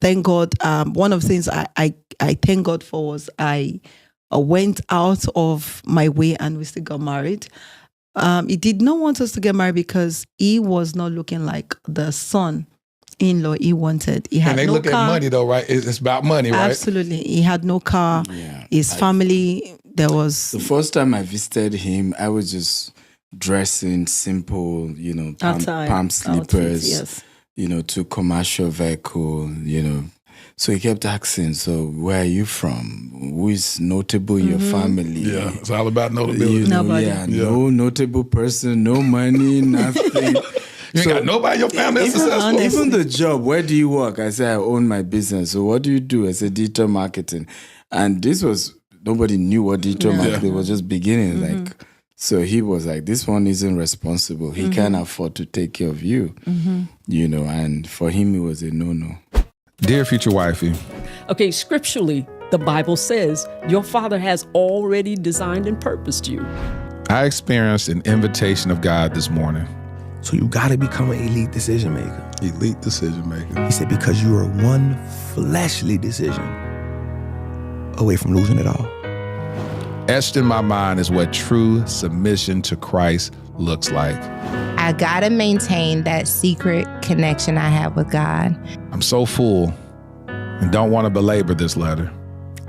thank God. One of the things I thank God for was I went out of my way and we still got married. He did not want us to get married because he was not looking like the son-in-law he wanted. He had and they no look car. at money though, right? It's about money, right? Absolutely. He had no car. Yeah. His family, there was... The first time I visited him, I was just dressing simple, palm slippers, yes. To commercial vehicle, So he kept asking, so where are you from? Who is notable in your family? Yeah, it's all about notability. Nobody. No notable person, no money, nothing. You ain't got nobody in your family that's successful. Even the job, where do you work? I said, I own my business. So what do you do? I said, digital marketing. And this was, nobody knew what digital marketing was, just beginning. So he was like, this one isn't responsible. He can't afford to take care of you, and for him, it was a no-no. Dear future wifey. Okay, scripturally, the Bible says your Father has already designed and purposed you. I experienced an invitation of God this morning. So you got to become an elite decision maker. Elite decision maker. He said, because you are one fleshly decision away from losing it all. Etched in my mind is what true submission to Christ looks like. I gotta maintain that secret connection I have with God. I'm so full and don't want to belabor this letter.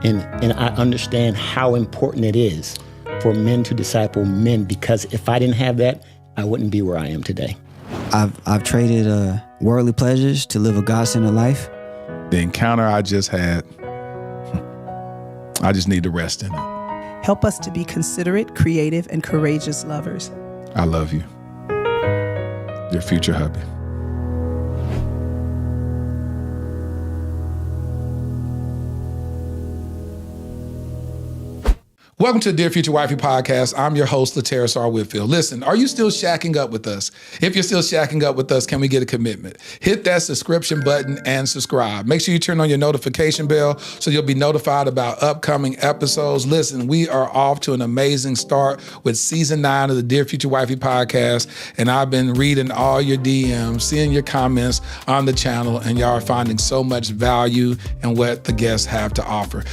And I understand how important it is for men to disciple men, because if I didn't have that, I wouldn't be where I am today. I've traded worldly pleasures to live a God-centered life. The encounter I just had, I just need to rest in it. Help us to be considerate, creative, and courageous lovers. I love you. Your future hubby. Welcome to the Dear Future Wifey podcast. I'm your host, Lateris R. Whitfield. Listen, are you still shacking up with us? If you're still shacking up with us, can we get a commitment? Hit that subscription button and subscribe. Make sure you turn on your notification bell so you'll be notified about upcoming episodes. Listen, we are off to an amazing start with season 9 of the Dear Future Wifey podcast, and I've been reading all your DMs, seeing your comments on the channel, and y'all are finding so much value in what the guests have to offer.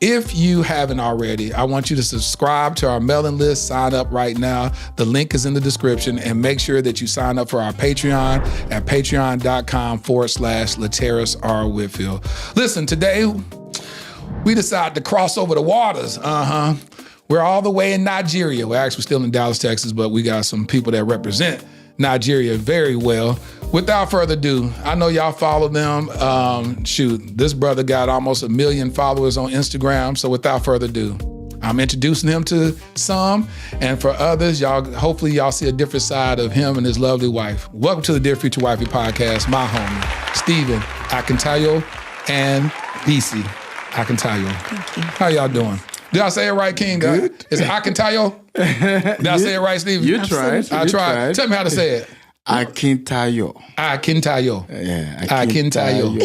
If you haven't already, I want you to subscribe to our mailing list, sign up right now. The link is in the description, and make sure that you sign up for our Patreon at patreon.com/Lateris R. Whitfield. Listen, today we decided to cross over the waters. We're all the way in Nigeria. We're actually still in Dallas, Texas, but we got some people that represent Nigeria very well. Without further ado, I know y'all follow them. This brother got almost 1 million followers on Instagram. So without further ado, I'm introducing him to some, and for others, hopefully y'all see a different side of him and his lovely wife. Welcome to the Dear Future Wifey podcast, my homie, Stephen Akintayo and BC Akintayo. Thank you. How y'all doing? Did I say it right, King? Good. Is it Akintayo? Did I say it right, Stephen? You tried. I tried. Tell me how to say it. Akintayo. Akintayo. Yeah, Akintayo.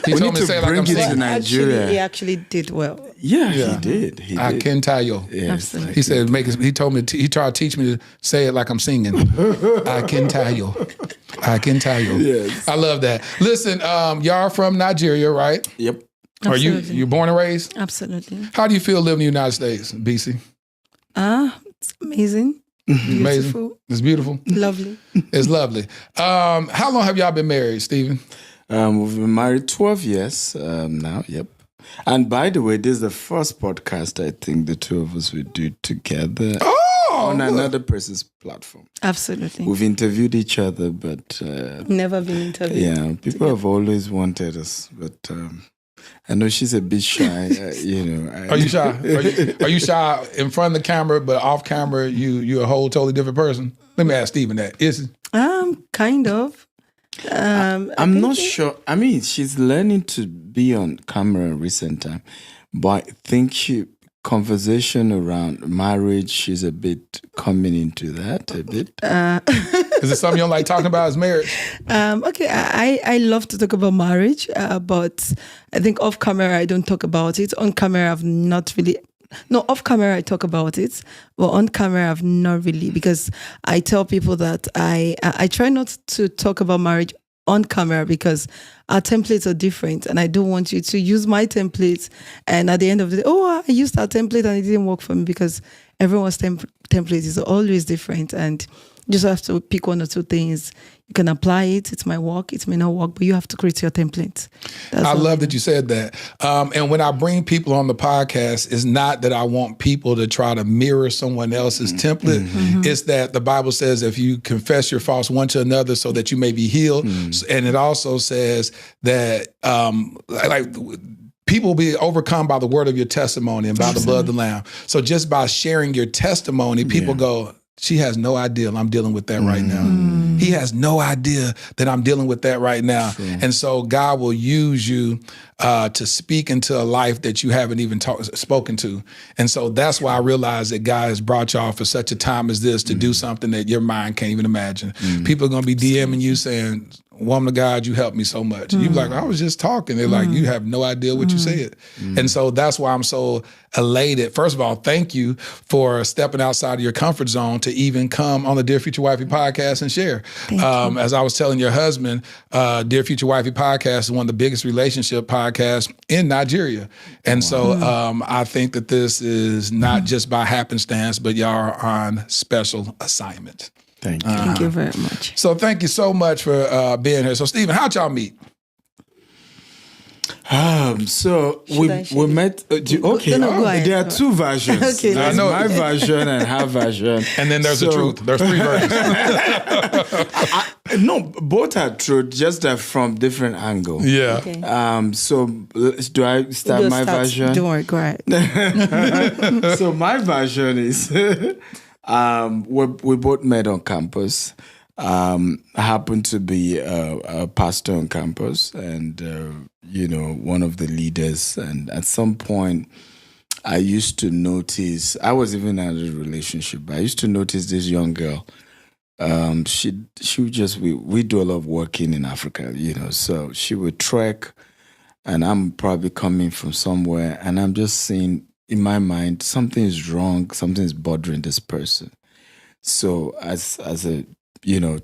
He told me to say it like I'm bring it to saying. Nigeria. He actually did well. Yeah, he did. Akintayo. Yes. Absolutely. He said, he told me, he tried to teach me to say it like I'm singing. Akintayo. Akintayo. Yes. I love that. Listen, y'all are from Nigeria, right? Yep. Are Absolutely. you born and raised? Absolutely. How do you feel living in the United States, BC? It's amazing. Amazing. Beautiful. It's beautiful. Lovely. It's lovely. How long have y'all been married, Stephen? We've been married 12 years now. Yep. And by the way, this is the first podcast I think the two of us would do together on another person's platform. Absolutely. We've interviewed each other, but Never been interviewed. yeah, people have always wanted us, but I know she's a bit shy. Are you shy? Are you shy in front of the camera, but off camera you're a whole totally different person? Let me ask Stephen that. Is Kind of. I'm not sure. I mean, she's learning to be on camera in recent time, but I think conversation around marriage, she's a bit coming into that a bit. Is it something you don't like talking about? Is marriage? Okay, I love to talk about marriage, but I think off camera I don't talk about it. On camera I've not really. No, off camera I talk about it, but on camera I've not really, because I tell people that I try not to talk about marriage on camera because our templates are different, and I don't want you to use my templates. And at the end of the day, I used that template and it didn't work for me, because everyone's template is always different, and you just have to pick one or two things. You can apply it. It might work. It may not work, but you have to create your template. I love that you said that. And when I bring people on the podcast, it's not that I want people to try to mirror someone else's template. It's that the Bible says if you confess your faults one to another so that you may be healed. And it also says that people will be overcome by the word of your testimony and by the blood of the Lamb. So just by sharing your testimony, people go, she has no idea I'm dealing with that right now. He has no idea that I'm dealing with that right now. And so God will use you to speak into a life that you haven't even spoken to. And so that's why I realized that God has brought y'all for such a time as this to do something that your mind can't even imagine. People are going to be DMing you saying, woman of God, you helped me so much. You be like, I was just talking. They're like, you have no idea what you said. And so that's why I'm so elated. First of all, thank you for stepping outside of your comfort zone to even come on the Dear Future Wifey podcast and share. As I was telling your husband, Dear Future Wifey podcast is one of the biggest relationship podcasts in Nigeria. And so I think that this is not just by happenstance, but y'all are on special assignment. Thank you. Thank you very much. So thank you so much for being here. So Stephen, how'd y'all meet? So we met. There are two versions. Okay, There's I know. my version and her version, And then there's the truth. There's three versions. No, both are true, just from different angle. Yeah. Okay. So do I start We'll my version? Don't worry, go ahead. So my version is we both met on campus. I happened to be a pastor on campus and, one of the leaders. And at some point, I used to notice, I was even in a relationship, but I used to notice this young girl. She would just, we do a lot of working in Africa, so she would trek, and I'm probably coming from somewhere, and I'm just seeing, in my mind, something is wrong, something is bothering this person. So as a,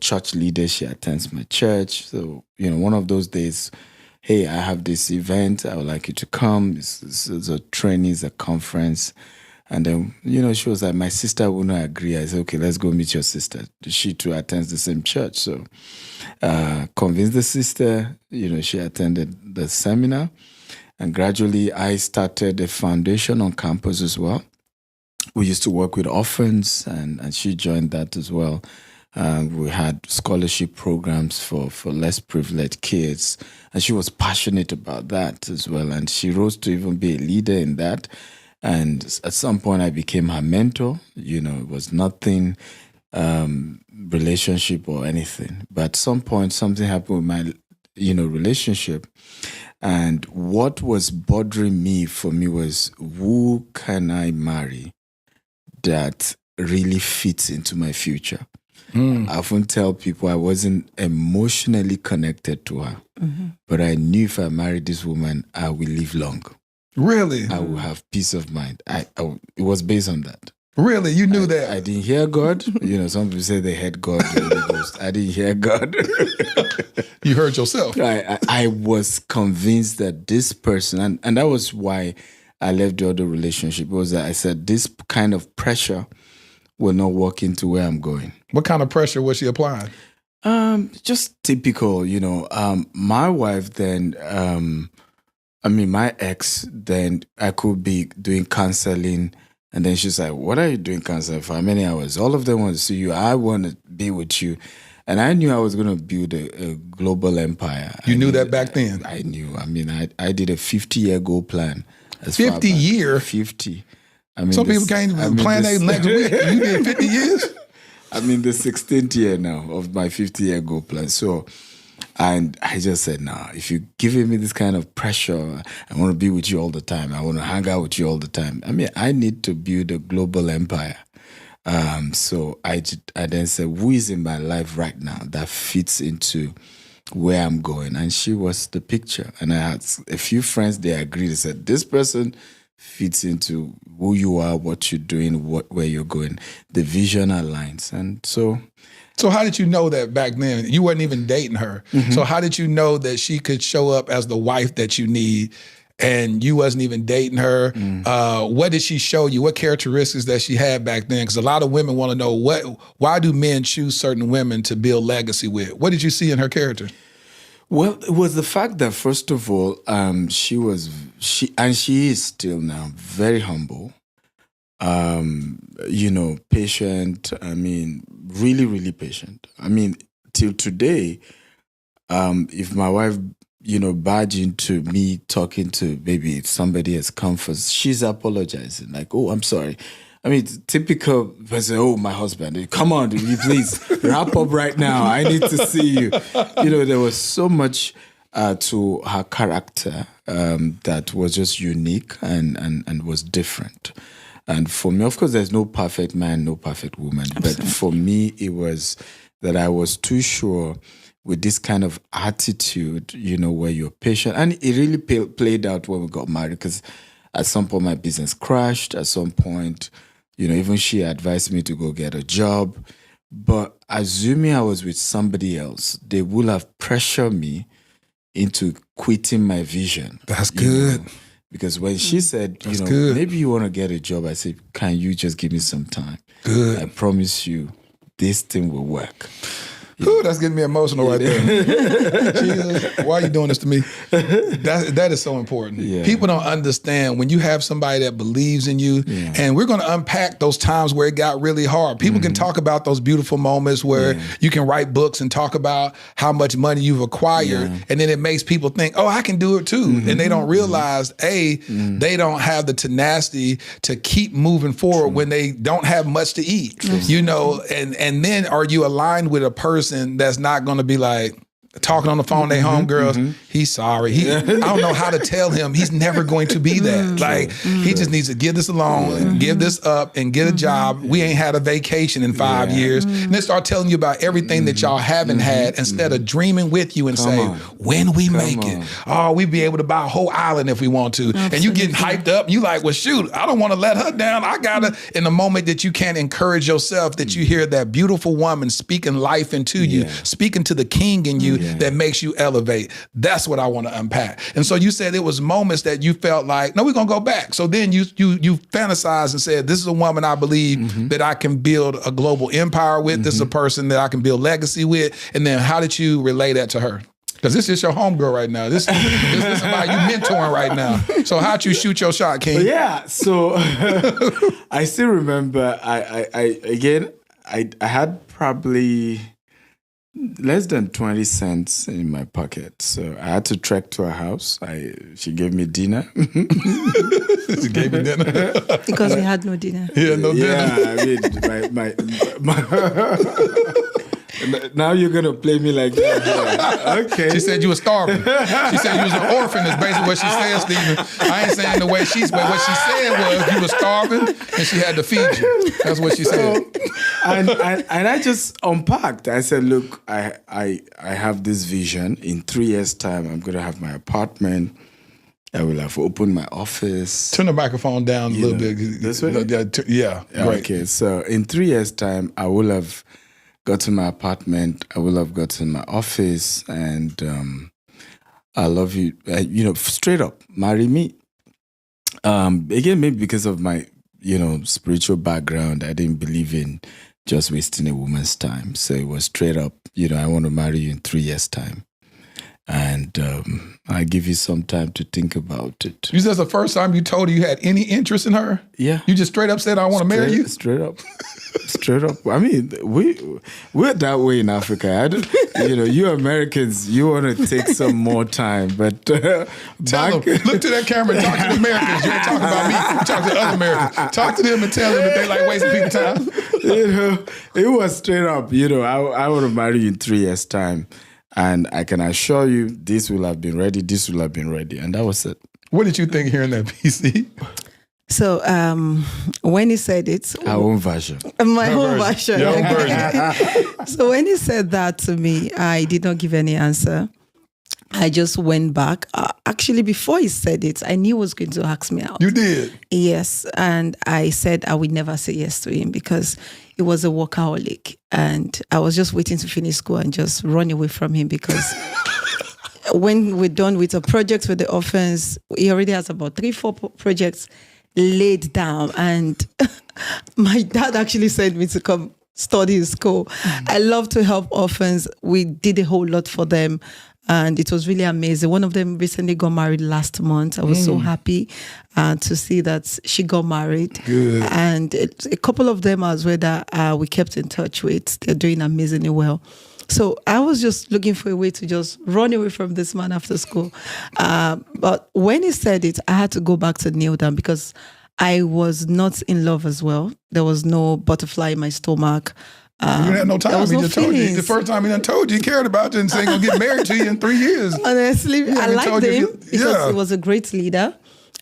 church leader, she attends my church. So, one of those days, hey, I have this event, I would like you to come. It's a training, it's a conference. And then, she was like, my sister wouldn't agree. I said, okay, let's go meet your sister. She too attends the same church. So convinced the sister, she attended the seminar. And gradually, I started a foundation on campus as well. We used to work with orphans, and she joined that as well. We had scholarship programs for less privileged kids, and she was passionate about that as well. And she rose to even be a leader in that. And at some point, I became her mentor. It was nothing relationship or anything. But at some point, something happened with my, relationship. And what was bothering me for me was, who can I marry that really fits into my future? I often tell people I wasn't emotionally connected to her, but I knew if I married this woman, I will live long. Really? I will have peace of mind. It was based on that. Really? You knew that? I didn't hear God. Some people say they heard God. I didn't hear God. You heard yourself. I was convinced that this person, and that was why I left the other relationship, was that I said, this kind of pressure will not walk into where I'm going. What kind of pressure was she applying? Just typical, my wife then, my ex, then I could be doing counseling, and then she's like, what are you doing counseling for? How many hours? All of them want to see you. I want to be with you. And I knew I was going to build a global empire. You knew that back then? I knew. I did a 50-year goal plan. 50 years? 50. Some people can't even plan their next week. You did 50 years? I'm in the 16th year now of my 50-year goal plan. So, and I just said, nah, if you're giving me this kind of pressure, I want to be with you all the time. I want to hang out with you all the time. I need to build a global empire. So I then said, who is in my life right now that fits into where I'm going? And she was the picture. And I had a few friends, they agreed. They said, this person fits into who you are, what you're doing, where you're going. The vision aligns. And so So how did you know that back then? You weren't even dating her. So how did you know that she could show up as the wife that you need and you wasn't even dating her? What did she show you? What characteristics that she had back then? Because a lot of women want to know why do men choose certain women to build legacy with? What did you see in her character? Well, it was the fact that, first of all, she is still now very humble, patient. I mean, really, really patient. I mean, till today, if my wife, barge into me talking to maybe somebody has come for, she's apologizing, like, oh, I'm sorry. I mean, typical person, oh, my husband, come on, please wrap up right now. I need to see you. There was so much to her character that was just unique and was different. And for me, of course, there's no perfect man, no perfect woman. Absolutely. But for me, it was that I was too sure with this kind of attitude, where you're patient. And it really played out when we got married, because at some point my business crashed. At some point, even she advised me to go get a job. But assuming I was with somebody else, they would have pressured me into quitting my vision. That's good. Because when she said, maybe you want to get a job, I said, can you just give me some time? Good. I promise you, this thing will work. Ooh, that's getting me emotional right there. Jesus, why are you doing this to me? That is so important. Yeah. People don't understand when you have somebody that believes in you, and we're going to unpack those times where it got really hard. People can talk about those beautiful moments where you can write books and talk about how much money you've acquired, and then it makes people think, oh, I can do it too. And they don't realize, they don't have the tenacity to keep moving forward when they don't have much to eat. And then are you aligned with a person that's not going to be like talking on the phone, they homegirls, he's sorry. I don't know how to tell him. He's never going to be that. He just needs to give this alone and give this up and get a job. We ain't had a vacation in 5 years. And they start telling you about everything that y'all haven't had instead of dreaming with you and saying, when we make it, we'd be able to buy a whole island if we want to. Absolutely. And you getting hyped up and you like, well, shoot, I don't want to let her down. I gotta, in the moment that you can't encourage yourself, that you hear that beautiful woman speaking life into you, speaking to the king in you, that makes you elevate. That's what I want to unpack. And so you said it was moments that you felt like, no, we're going to go back. So then you fantasized and said, this is a woman I believe that I can build a global empire with. This is a person that I can build legacy with. And then how did you relay that to her? Because this is your homegirl right now. This is somebody you mentoring right now. So how'd you shoot your shot, King? Yeah, so I still remember, I had probably less than 20 cents in my pocket. So I had to trek to her house. She gave me dinner. She gave me dinner? Because we had no dinner. Yeah, no dinner. Yeah, I mean, now you're going to play me like that. Yeah. Okay. She said you were starving. She said you was an orphan is basically what she said, Stephen. I ain't saying the way she's, but what she said was you were starving and she had to feed you. That's what she said. And I just unpacked. I said, look, I have this vision. In 3 years' time, I'm going to have my apartment. I will have opened my office. Turn the microphone down a little bit. This way? Yeah. Great. Okay, so in 3 years' time, I will have gotten my apartment. I will have gotten my office, and I love you. Straight up, marry me. Again, maybe because of my, spiritual background, I didn't believe in just wasting a woman's time. So it was straight up, I want to marry you in 3 years' time. And I give you some time to think about it. You said that's the first time you told her you had any interest in her? Yeah. You just straight up said, I want to marry you? Straight up. Straight up. I mean, we're that way in Africa. You Americans, you want to take some more time, but look to that camera and talk to the Americans. You ain't talking about me. You talk to the other Americans. Talk to them and tell them that they like wasting people's time. It was straight up. I want to marry you in 3 years' time. And I can assure you, this will have been ready, this will have been ready. And that was it. What did you think hearing that, PC? So when he said it... Our own version. My own version. Your own version. So when he said that to me, I did not give any answer. I just went back. Actually, before he said it, I knew he was going to ask me out. You did? Yes. And I said I would never say yes to him because he was a workaholic. And I was just waiting to finish school and just run away from him because when we're done with a project with the orphans, he already has about 3-4 projects laid down. And my dad actually sent me to come study in school. I love to help orphans. We did a whole lot for them. And it was really amazing. One of them recently got married last month. I was so happy to see that she got married. Good. And a couple of them as well that we kept in touch with. They're doing amazingly well. So I was just looking for a way to just run away from this man after school. But when he said it, I had to go back to kneel down because I was not in love as well. There was no butterfly in my stomach. You didn't have no time. He no just told you. feelings. The first time he done told you he cared about you and saying he's going to get married to you in 3 years. Honestly, I he liked told you him because he was a great leader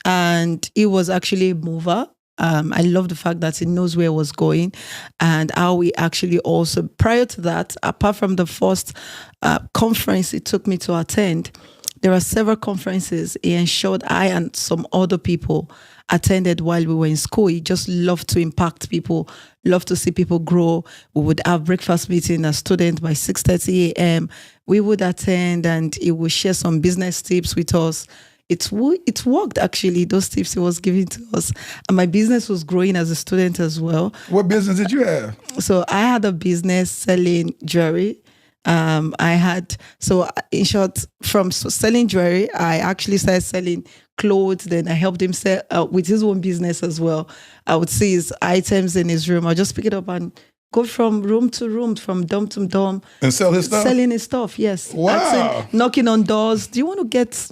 and he was actually a mover. I love the fact that he knows where he was going and how we actually also, prior to that, apart from the first conference he took me to attend, there are several conferences he ensured I and some other people attended while we were in school. He just loved to impact people, loved to see people grow. We would have breakfast meeting as students by 6:30 a.m. We would attend and he would share some business tips with us. It worked actually, those tips he was giving to us. And my business was growing as a student as well. What business did you have? So I had a business selling jewelry. In short, from selling jewelry, I actually started selling clothes. Then I helped him sell with his own business as well. I would see his items in his room. I'll just pick it up and go from room to room, from dorm to dorm. And sell his stuff? Selling his stuff, yes. Wow. Asking, knocking on doors. Do you want to get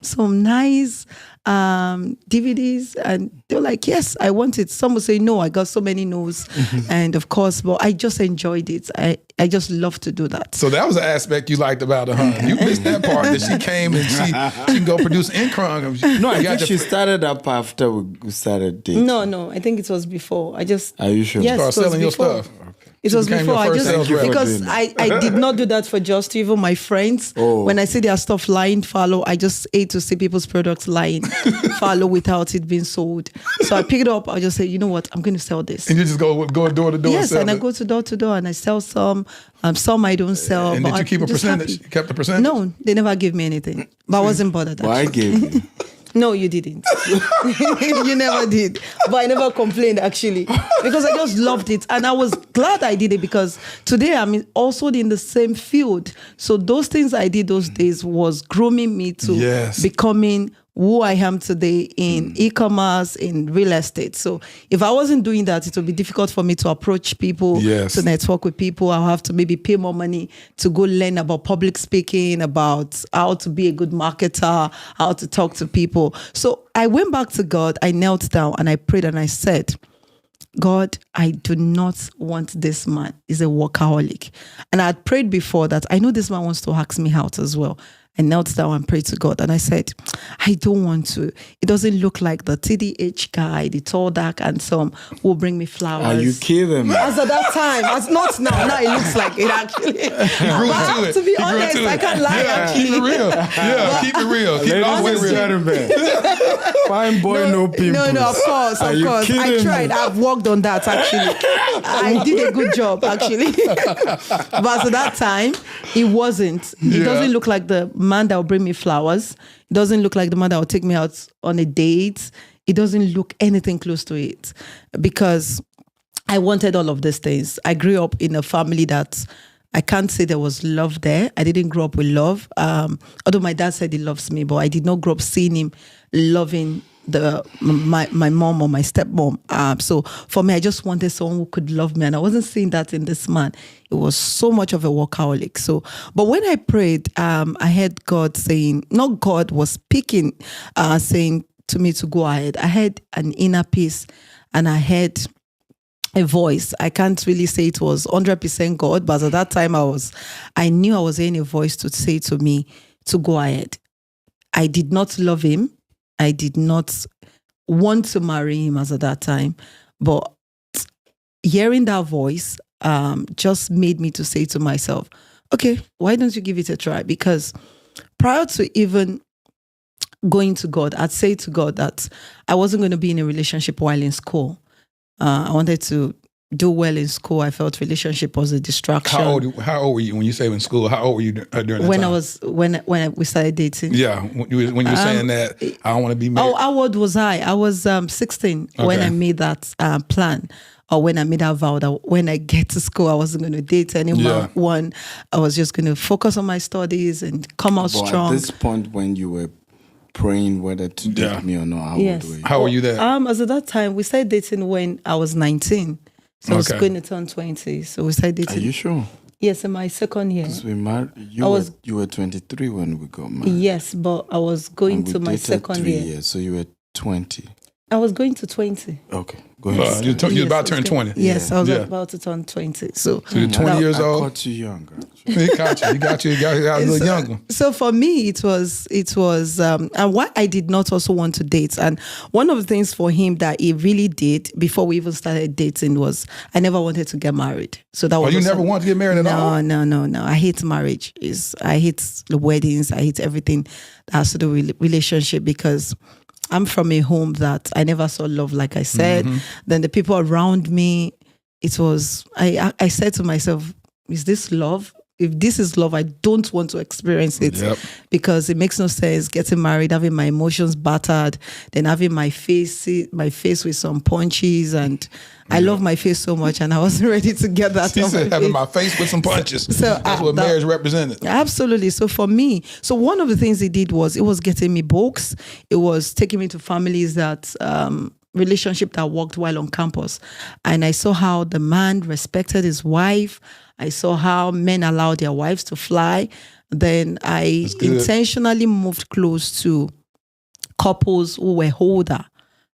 some nice DVDs? And they're like, yes, I want it. Some will say, no, I got so many no's. And of course, but I just enjoyed it. I just love to do that. So that was an aspect you liked about her, huh? You missed that part that she came and she can go produce income. No, I think she started up after we started dating. No, I think it was before. Are you sure? Yes, Start selling your stuff. It was became before. your first sales rep. Because I did not do that for just even my friends. Oh. When I see their stuff lying fallow, I just hate to see people's products lying fallow without it being sold. So I pick it up. I just say, you know what, I'm going to sell this. And you just go door to door and Yes, sell and I it. go to door and I sell some. Some I don't sell. And but did you keep a I'm just percentage? happy. You kept a percentage? No, they never gave me anything. But I wasn't bothered. Well, I actually. gave you. No, you didn't. You never did. But I never complained actually because I just loved it. And I was glad I did it because today I'm also in the same field. So those things I did those days was grooming me to becoming who I am today in e-commerce, in real estate. So if I wasn't doing that, it would be difficult for me to approach people, to network with people. I'll have to maybe pay more money to go learn about public speaking, about how to be a good marketer, how to talk to people. So I went back to God, I knelt down and I prayed and I said, God, I do not want this man. He's a workaholic. And I had prayed before that I know this man wants to ask me out as well. I knelt down and prayed to God and I said, I don't want to. It doesn't look like the TDH guy, the tall, dark, and some will bring me flowers. Are you kidding? As at that time, as not now. Now it looks like it actually. To be honest, I can't lie actually. Keep it real. Yeah, keep it real. Keep it all the way real. Fine boy, no pimples. No, of course. I tried. I've worked on that actually. I did a good job actually. But at that time, it wasn't. It doesn't look like the man that will bring me flowers. It doesn't look like the man that will take me out on a date. It doesn't look anything close to it because I wanted all of these things. I grew up in a family that I can't say there was love there. I didn't grow up with love. Although my dad said he loves me, but I did not grow up seeing him loving my mom or my stepmom. So for me, I just wanted someone who could love me. And I wasn't seeing that in this man. It was so much of a workaholic. So, but when I prayed, I heard God saying, not God was speaking, saying to me to go ahead. I had an inner peace and I had a voice. I can't really say it was 100% God, but at that time I knew I was hearing a voice to say to me to go ahead. I did not love him. I did not want to marry him as at that time, but hearing that voice just made me to say to myself, okay, why don't you give it a try? Because prior to even going to God, I'd say to God that I wasn't going to be in a relationship while in school. I wanted to do well in school. I felt relationship was a distraction. How old were you when you say in school? How old were you during that when time? we started dating? Yeah, when you were saying that I don't want to be married. Oh, how old was I? I was 16 when I made that plan, or when I made that vow that when I get to school, I wasn't going to date anyone. Yeah. One, I was just going to focus on my studies and come out strong. At this point, when you were praying whether to date me or not, how old were you? How were you there? As at that time, we started dating when I was 19. So I was going to turn 20. So we started dating. Are you sure? Yes, in my second year. Because we married. You were 23 when we got married. Yes, but I was going to my second 3 year. years, so you were 20. I was going to 20. Okay, go ahead. You were about to turn 20. Yes, I was about to turn 20. So you're 20 years old? I caught you younger. He got you. You got a little younger. So for me, it was, and why I did not also want to date. And one of the things for him that he really did before we even started dating was I never wanted to get married. So that was. You never wanted to get married at all? No. I hate marriage. I hate the weddings. I hate everything that has to do with relationship because I'm from a home that I never saw love, like I said. Then the people around me, it was, I said to myself, is this love? If this is love, I don't want to experience it because it makes no sense getting married, having my emotions battered, then having my face with some punches. And I love my face so much and I wasn't ready to get that. She said having my face with some punches. So that's what marriage represented. Absolutely. So for me, one of the things he did was it was getting me books. It was taking me to families that relationship that worked well on campus. And I saw how the man respected his wife. I saw how men allowed their wives to fly. Then I intentionally moved close to couples who were older,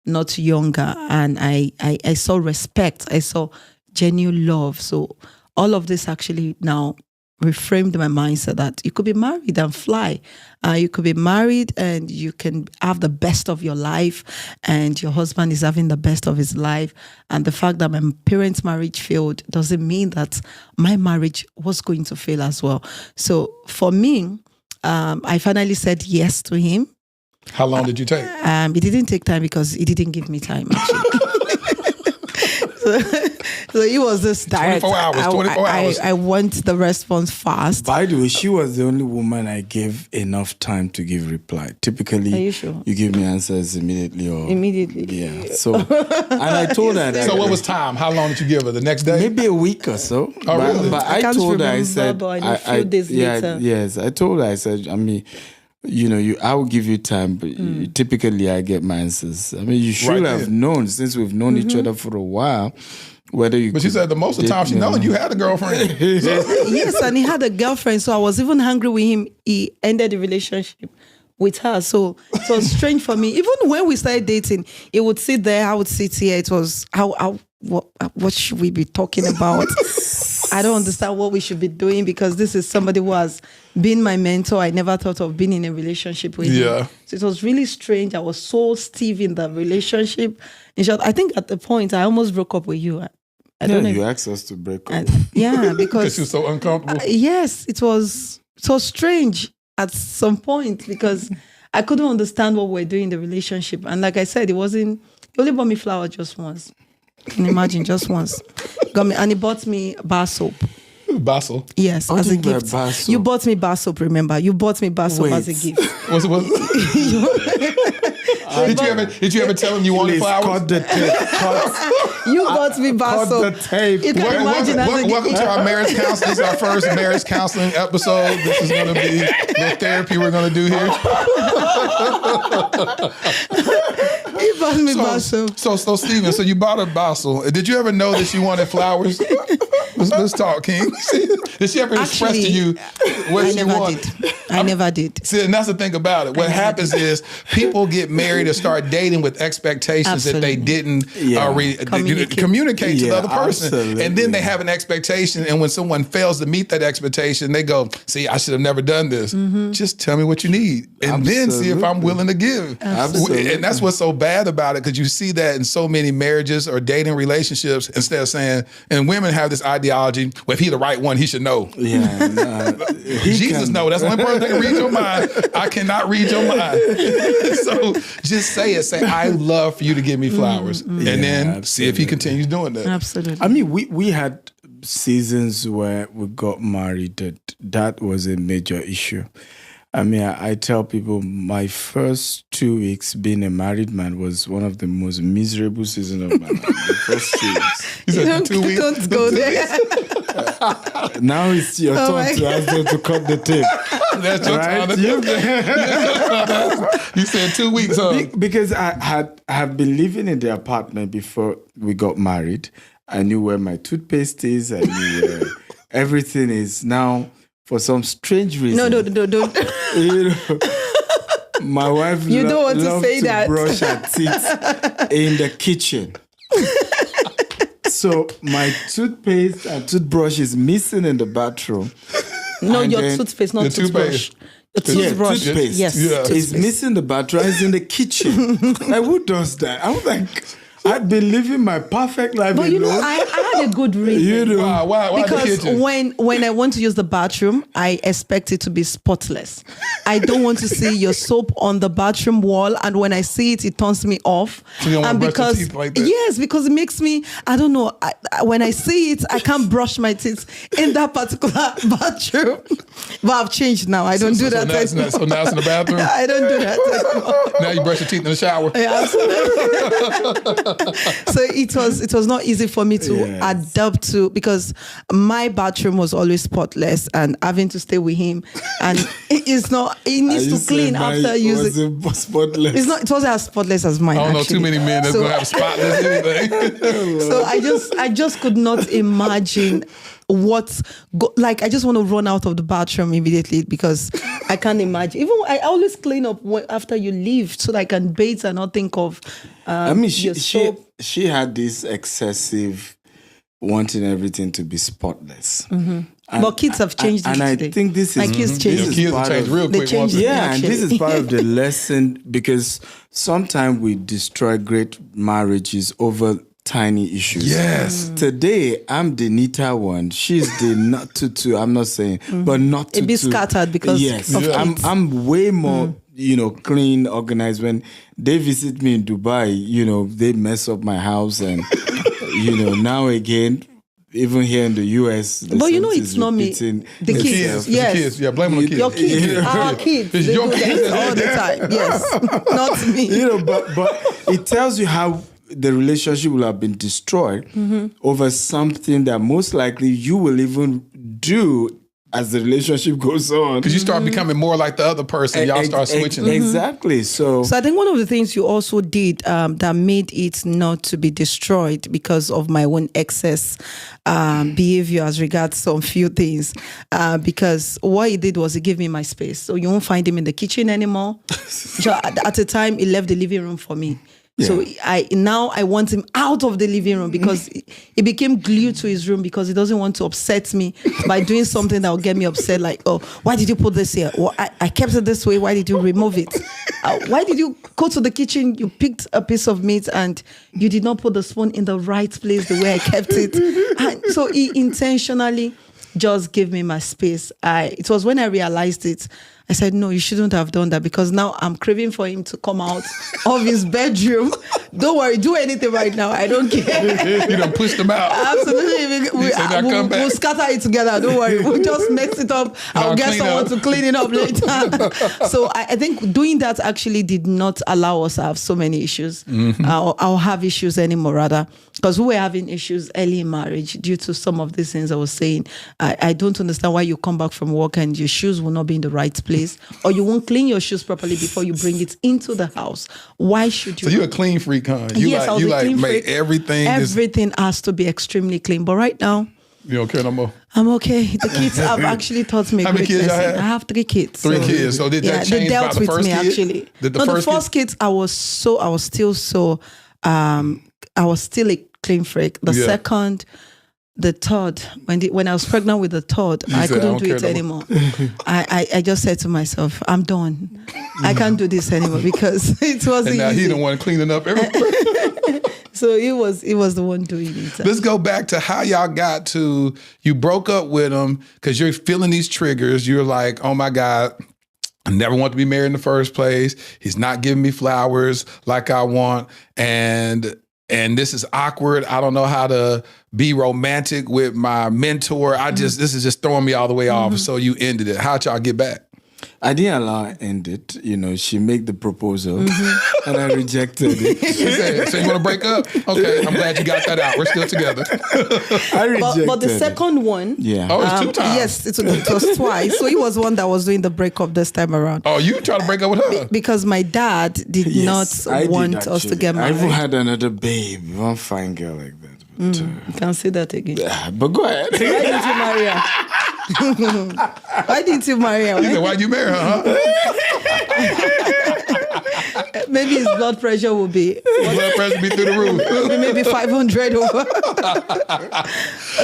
not younger. And I saw respect. I saw genuine love. So all of this actually now reframed my mindset that you could be married and fly. You could be married and you can have the best of your life and your husband is having the best of his life. And the fact that my parents' marriage failed doesn't mean that my marriage was going to fail as well. So for me, I finally said yes to him. How long did you take? It didn't take time because he didn't give me time, actually. So he was just direct. 24 hours. I want the response fast. By the way, she was the only woman I gave enough time to give reply. Typically, are you sure? You give me answers immediately. Yeah. So, and I told her that. So what was time? How long did you give her? The next day? Maybe a week or so. Oh, really? But I told her, I said, a few days later. Yes, I told her, I said, I mean, I will give you time, but typically I get my answers. I mean, you should have known since we've known each other for a while. Whether you, but she said the most of the time she known you had a girlfriend. Yes, and he had a girlfriend, so I was even angry with him. He ended the relationship with her, so it was strange for me. Even when we started dating, he would sit there, I would sit here. It was what should we be talking about? I don't understand what we should be doing because this is somebody who has been my mentor. I never thought of being in a relationship with him. So it was really strange. I was so stiff in the relationship. In short, I think at the point I almost broke up with you. I don't know. You asked us to break up. Because you're so uncomfortable. Yes, it was so strange at some point because I couldn't understand what we were doing in the relationship. And like I said, he only bought me flowers just once. Can you imagine? Just once. Got me, and he bought me bar soap. Bar soap? Yes, as a gift. You bought me bar soap, remember? You bought me bar soap as a gift. Did you ever tell him you wanted flowers? Cut the tape. You bought me bar soap. Cut the tape. You can imagine welcome to our marriage counseling. This is our first marriage counseling episode. This is going to be a little therapy we're going to do here. He bought me bar soap. So Stephen, so you bought a bottle. Did you ever know that she wanted flowers? Let's talk, King. Did she ever express to you what she wanted? I never did. See, and that's the thing about it. What happens is people get married or start dating with expectations that they didn't communicate to the other person. Absolutely. And then they have an expectation, and when someone fails to meet that expectation, they go, see, I should have never done this. Just tell me what you need, and then see if I'm willing to give. Absolutely. And that's what's so bad about it, because you see that in so many marriages or dating relationships, instead of saying, and women have this ideology, well, if he's the right one, he should know. Yeah, Jesus know. That's the only person I can read your mind. I cannot read your mind. So just say it. Say, I love for you to give me flowers. And then see if he continues doing that. Absolutely. I mean, we had seasons where we got married that was a major issue. I mean, I tell people my first 2 weeks being a married man was one of the most miserable seasons of my life. The first 2 weeks. You said 2 weeks? Don't go there. Now it's your turn to ask them to cut the tape. That's your time. You said 2 weeks, huh? Because I have been living in the apartment before we got married. I knew where my toothpaste is. I knew where everything is. Now, for some strange reason. No, don't. You know, my wife You don't want to loved say that. brush her teeth in the kitchen. So my toothpaste and toothbrush is missing in the bathroom. No, And your then toothpaste, not your toothbrush. toothpaste. Your toothbrush. toothpaste. Yes. Yeah. It's toothpaste. missing the bathroom. It's in the kitchen. Like, who does that? I'm like, I've been living my perfect life But you know, alone. I had a good reason. You know, Why the Because kitchen? when I want to use the bathroom, I expect it to be spotless. I don't want to see your soap on the bathroom wall, and when I see it, it turns me off. So you don't and want to brush your because teeth like that? yes, because it makes me, I don't know. When I see it, I can't brush my teeth in that particular bathroom. But I've changed now. I don't do that anymore. So now it's in the bathroom? I don't do that anymore. Now you brush your teeth in the shower? Yeah, absolutely. So it was not easy for me to adapt to, because my bathroom was always spotless, and having to stay with him, and he needs to clean after using. Spotless. It wasn't as spotless as mine. I don't know actually. too many men that's So- gonna have spotless anything. So I just could not imagine I just want to run out of the bathroom immediately, because I can't imagine. Even I always clean up after you leave, so that I can bathe and not think of. I mean, your soap. she had this excessive wanting everything to be spotless. And, But kids have changed and it I today. think this is My kids changed. Your this is kids part have changed of- real They quick. changed once. it. Yeah, and this is Actually. part of the lesson, because sometimes we destroy great marriages over tiny issues. Yes. Today, I'm the neater one. She's the not too. I'm not saying, but not too. It be scattered because yes, of kids. I'm way more clean, organized. When they visit me in Dubai, they mess up my house, and now again. Even here in the US, But it's not me. The kids, yes. The kids. Yeah, blame on the kids. Your kids, our kids, It's they your do kids. that all the time. Yes, not me. But it tells you how the relationship will have been destroyed over something that most likely you will even do as the relationship goes on. Because you start becoming more like the other person. Y'all start switching. Exactly. So I think one of the things you also did that made it not to be destroyed because of my own excess behavior as regards some few things. Because what he did was he gave me my space. So you won't find him in the kitchen anymore. So at the time, he left the living room for me. So I want him out of the living room, because he became glued to his room, because he doesn't want to upset me by doing something that will get me upset. Like, oh, why did you put this here? Well, I kept it this way. Why did you remove it? Why did you go to the kitchen? You picked a piece of meat and you did not put the spoon in the right place the way I kept it. And so he intentionally just gave me my space. It was when I realized it, I said, no, you shouldn't have done that, because now I'm craving for him to come out of his bedroom. Don't worry, do anything right now. I don't care. You done pushed them out. Absolutely. We'll scatter it together. Don't worry. We'll just mix it up. I'll get someone to clean it up later. So I think doing that actually did not allow us to have so many issues. I'll have issues anymore, rather. Because we were having issues early in marriage due to some of these things I was saying. I don't understand why you come back from work and your shoes will not be in the right place, or you won't clean your shoes properly before you bring it into the house. Why should you? So you're a clean freak, huh? Yes, I was a clean make freak. everything. Everything has to be extremely clean. But right now, You don't care no more? I'm okay. The kids have actually taught me a How many great kids y'all lesson. have? I have 3 kids. Three kids. So did that they change dealt by the with first me kid? actually. Did the No, first the first kids, I was still a clean freak. The second, the third, when I was pregnant with the third, I said, couldn't "I do don't it care anymore. I just said to myself, I'm done. I can't do this anymore, because it wasn't And now easy. he the one cleaning up everything. So he was the one doing it. Let's go back to how y'all got to, you broke up with him because you're feeling these triggers. You're like, oh my God, I never want to be married in the first place. He's not giving me flowers like I want. And this is awkward. I don't know how to be romantic with my mentor. This is just throwing me all the way off. So you ended it. How'd y'all get back? I didn't allow her to end it. She made the proposal and I rejected it. She said, so you want to break up? Okay, I'm glad you got that out. We're still together. I rejected but the second one, Oh, it's 2 times. yes, it was twice. So he was one that was doing the breakup this time around. Oh, you trying to break up with her? Because my dad did not want us to get married. I even had another babe, one fine girl like that. But, You can't say that again. but go ahead. Why didn't you marry her? Why didn't you marry her? He said, why'd you marry her, huh? Maybe his blood pressure will be Blood pressure be through the roof. maybe 500 over.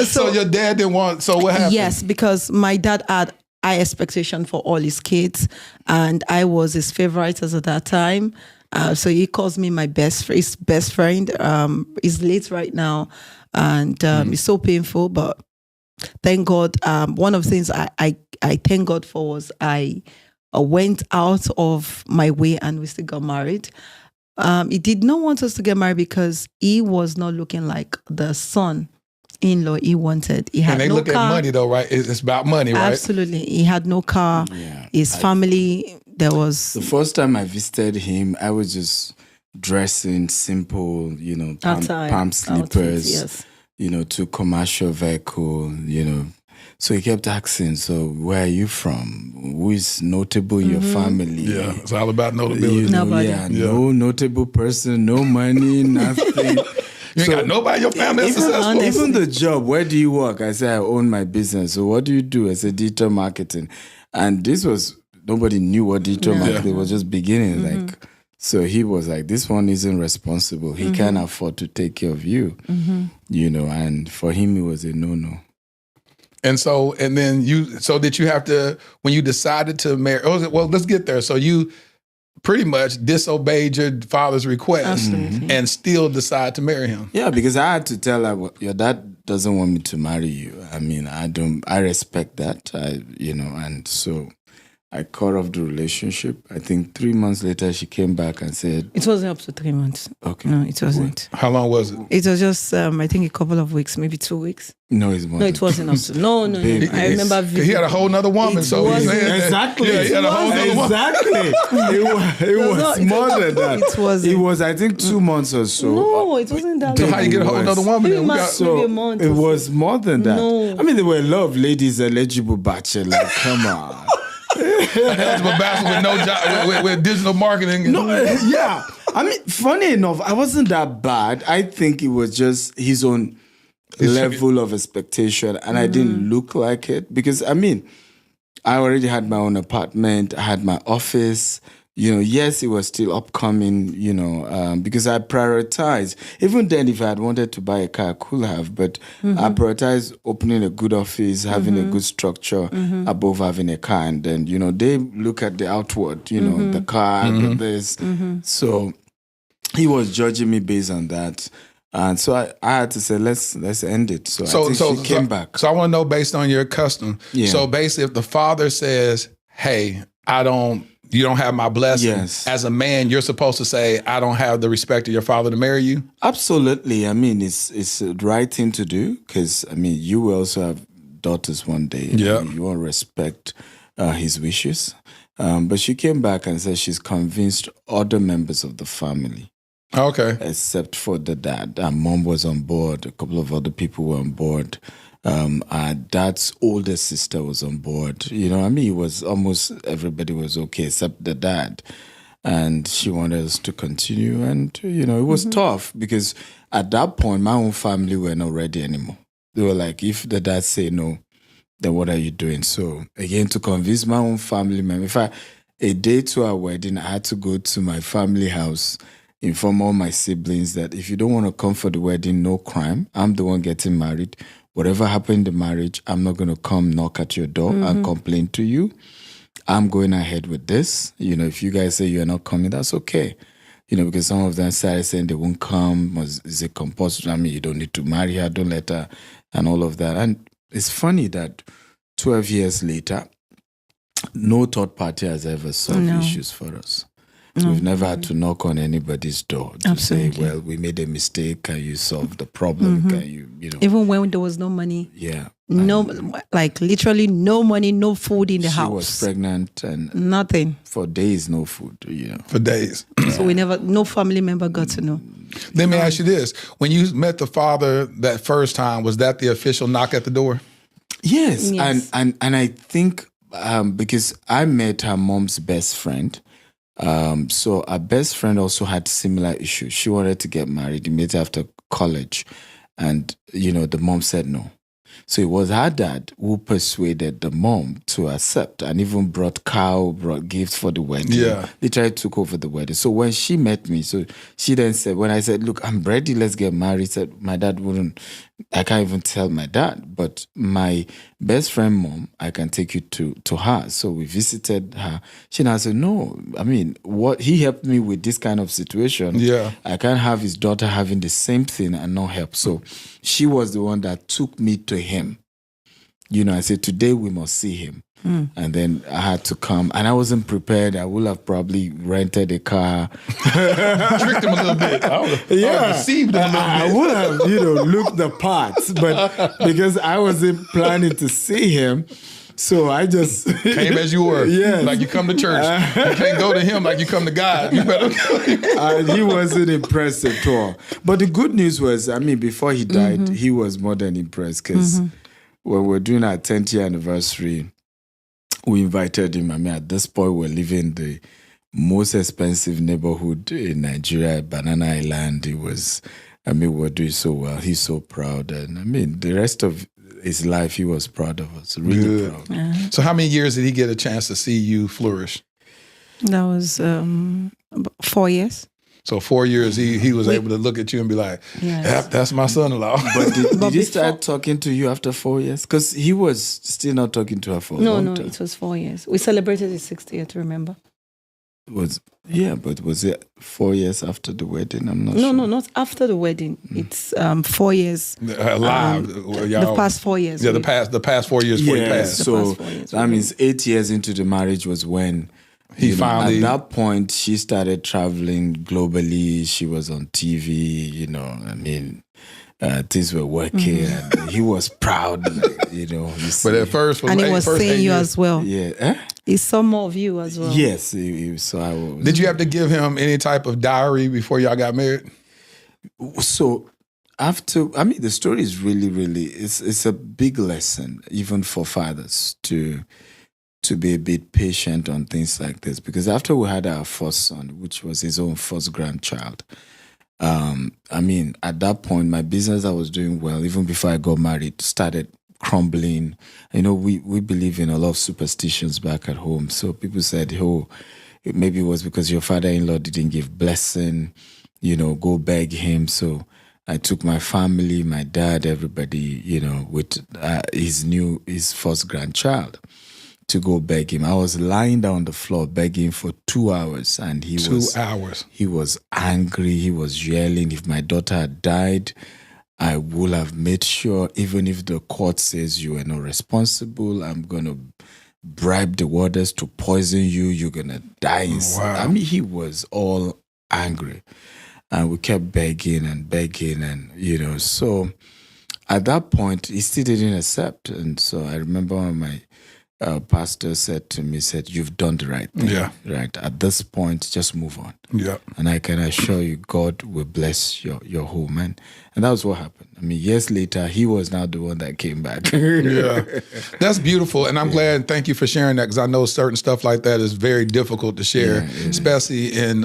So your dad didn't want, so what happened? Yes, because my dad had high expectation for all his kids, and I was his favorite at that time. So he calls me his best friend. He's late right now, and it's so painful. But thank God. One of the things I thank God for was I went out of my way and we still got married. He did not want us to get married because he was not looking like the son-in-law he wanted. He had And they no look car. at money though, right? It's about money, right? Absolutely. He had no car. His family, there was... The first time I visited him, I was just dressing simple, palm slippers, yes. to commercial vehicle, So he kept asking, so where are you from? Who is notable in your family? Yeah, it's all about notability. Nobody. No notable person, no money, nothing. You ain't got nobody in your family that's successful. Even the job, where do you work? I said, I own my business. So what do you do? I said, digital marketing. And nobody knew what digital marketing was, just beginning. So he was like, this one isn't responsible. He can't afford to take care of you, and for him, it was a no-no. And then did you have to, when you decided to marry, well, let's get there. So you pretty much disobeyed your father's request and still decide to marry him. Yeah, because I had to tell her, well, your dad doesn't want me to marry you. I mean, I respect that, and so I cut off the relationship. I think 3 months later, she came back and said... It wasn't up to 3 months. Okay. No, it wasn't. How long was it? It was just, I think, a couple of weeks, maybe 2 weeks. No, it's more. No, it wasn't up to... No. I remember... He had a whole nother woman, so he's saying that. Exactly. Yeah, he had a whole nother woman. Exactly. It was more than that. It wasn't. It was, I think, 2 months or so. No, it wasn't that So long. how you get a whole nother woman? Maybe then? maybe a month. It was more than that. No. I mean, there were a lot of ladies eligible bachelor. Like, come on. Eligible bachelor with no job, with digital marketing. No, yeah. I mean, funny enough, I wasn't that bad. I think it was just his own level of expectation, and I didn't look like it because, I mean, I already had my own apartment. I had my office. Yes, it was still upcoming, because I prioritized. Even then, if I had wanted to buy a car, I could have, but I prioritized opening a good office, having a good structure above having a car. And then, they look at the outward, the car, this. So he was judging me based on that. And so I had to say, let's end it. So I think she came back. So I want to know, based on your custom. Yeah. So basically, if the father says, hey, you don't have my blessing. Yes. As a man, you're supposed to say, I don't have the respect of your father to marry you? Absolutely. I mean, it's the right thing to do because, I mean, you will also have daughters one day. Yeah. You want to respect his wishes. But she came back and said she's convinced other members of the family. Okay. Except for the dad. Her mom was on board. A couple of other people were on board. Our dad's older sister was on board. It was almost everybody was okay except the dad. And she wanted us to continue. And, it was tough because at that point, my own family were not ready anymore. They were like, if the dad say no, then what are you doing? So, again, to convince my own family member, a day to our wedding, I had to go to my family house, inform all my siblings that if you don't want to come for the wedding, no crime. I'm the one getting married. Whatever happened in the marriage, I'm not going to come knock at your door and complain to you. I'm going ahead with this. If you guys say you're not coming, that's okay. Because some of them started saying they won't come. Is it compulsory? I mean, you don't need to marry her, don't let her, and all of that. And it's funny that 12 years later, no third party has ever solved issues for us. We've never had to knock on anybody's door to say, well, we made a mistake. Can you solve the problem? Can you know? Even when there was no money. Yeah. No, like literally no money, no food in the house. She was pregnant and nothing. For days, no food, For days. So no family member got to know. Let me ask you this. When you met the father that first time, was that the official knock at the door? Yes. And I think because I met her mom's best friend. So our best friend also had similar issues. She wanted to get married immediately after college. And, the mom said no. So it was her dad who persuaded the mom to accept and even brought gifts for the wedding. Yeah. Literally took over the wedding. So when she met me, so she then said, when I said, look, I'm ready, let's get married, said my dad wouldn't, I can't even tell my dad, but my best friend mom, I can take you to her. So we visited her. She now said, no, I mean, what he helped me with this kind of situation. Yeah. I can't have his daughter having the same thing and not help. So she was the one that took me to him. I said, today we must see him. And then I had to come. And I wasn't prepared. I would have probably rented a car. Tricked him a little bit. I would have deceived him a little bit. I would have, looked the parts. But because I wasn't planning to see him, so I just came as you were. Yes. Like you come to church. You can't go to him like you come to God. You better go. He wasn't impressed at all. But the good news was, before he died, he was more than impressed because when we're doing our 10th year anniversary, we invited him. At this point, we're living in the most expensive neighborhood in Nigeria, Banana Island. We're doing so well. He's so proud. And the rest of his life, he was proud of us, really proud. So how many years did he get a chance to see you flourish? That was 4 years. So 4 years, he was able to look at you and be like, that's my son-in-law. But did he start talking to you after 4 years? Because he was still not talking to her for a long time. No, it was 4 years. We celebrated his 60th, remember? But was it 4 years after the wedding? I'm not sure. No, not after the wedding. It's 4 years. Live. The past 4 years. Yeah, the past 4 years before he passed. So that means 8 years into the marriage was when he finally... At that point, she started traveling globally. She was on TV, things were working. And he was proud, But at first... And he was seeing you as well. Yeah. He saw more of you as well. Yes, he saw. Did you have to give him any type of diary before y'all got married? So after, the story is really, really, it's a big lesson, even for fathers, to be a bit patient on things like this. Because after we had our first son, which was his own first grandchild, at that point, my business I was doing well, even before I got married, started crumbling. We believe in a lot of superstitions back at home. So people said, maybe it was because your father-in-law didn't give blessing, go beg him. So I took my family, my dad, everybody, with his first grandchild to go beg him. I was lying down on the floor begging for 2 hours, and he was angry. He was yelling. If my daughter had died, I would have made sure, even if the court says you are not responsible, I'm going to bribe the warders to poison you. You're going to die. Wow. He was all angry. And we kept begging and, so at that point, he still didn't accept. And so I remember when my pastor said to me, you've done the right thing. Yeah. Right. At this point, just move on. Yeah. And I can assure you, God will bless your home. And that was what happened. Years later, he was now the one that came back. Yeah. That's beautiful. And I'm glad, and thank you for sharing that, because I know certain stuff like that is very difficult to share, especially in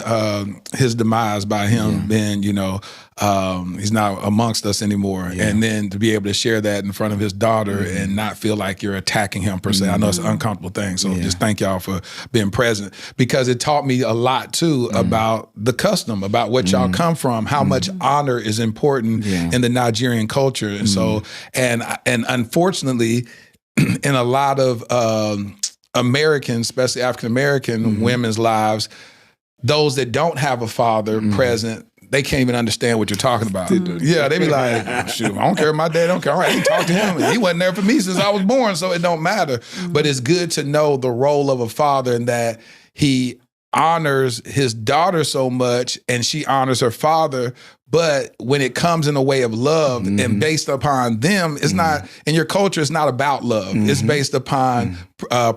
his demise by him being, he's not amongst us anymore. Yeah. And then to be able to share that in front of his daughter and not feel like you're attacking him per se. I know it's an uncomfortable thing. So just thank y'all for being present, because it taught me a lot too about the custom, about what y'all come from, how much honor is important in the Nigerian culture. And so, and unfortunately, in a lot of Americans, especially African-American women's lives, those that don't have a father present, they can't even understand what you're talking about. Yeah, they be like, shoot, I don't care if my dad don't care. All right, I ain't talk to him. He wasn't there for me since I was born, so it don't matter. But it's good to know the role of a father and that he honors his daughter so much and she honors her father. But when it comes in a way of love and based upon them, it's not, in your culture, it's not about love. It's based upon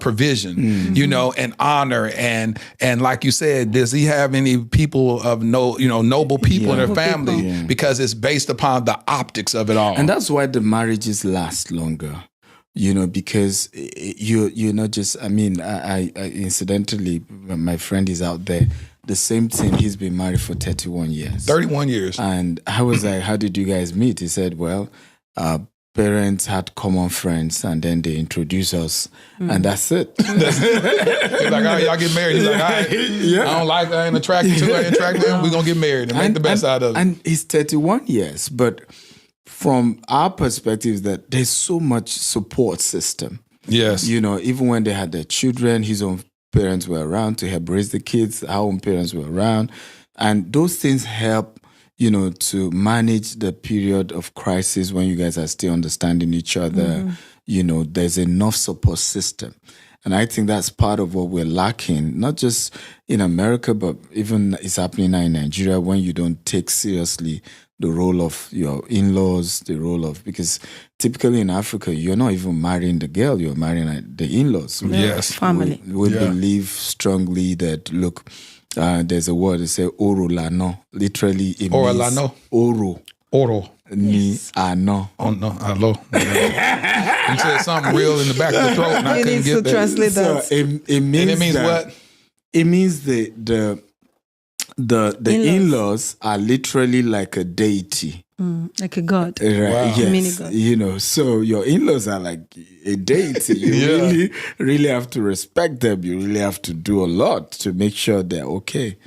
provision, you know, and honor. And like you said, does he have any people of noble people in their family? Yeah. Because it's based upon the optics of it all. And that's why the marriages last longer. You know, because you're not just, I incidentally, my friend is out there, the same thing, he's been married for 31 years. 31 years. And I was like, how did you guys meet? He said, well, parents had common friends and then they introduced us and that's it. He's like, all right, y'all get married. He's like, all right, I ain't attracted to her, I ain't attracted to him. We're going to get married and make the best out of it. And he's 31 years, but from our perspective, that there's so much support system. Yes. You know, even when they had their children, his own parents were around to help raise the kids, our own parents were around. And those things help, you know, to manage the period of crisis when you guys are still understanding each other. You know, there's enough support system. And I think that's part of what we're lacking, not just in America, but even it's happening now in Nigeria when you don't take seriously the role of your in-laws, because typically in Africa, you're not even marrying the girl, you're marrying the in-laws. Yes. Family. We believe strongly that, look, there's a word that says oro lano. Literally, it means lano? Oro. Ni ano. Oh, no, hello. You said something real in the back of the throat and I couldn't get that. Translate that. So it means And it means what? It means the in-laws are literally like a deity. Like a god. Right. Wow. Yes. Mini god. You know, so your in-laws are like a deity. You really have to respect them. You really have to do a lot to make sure they're okay.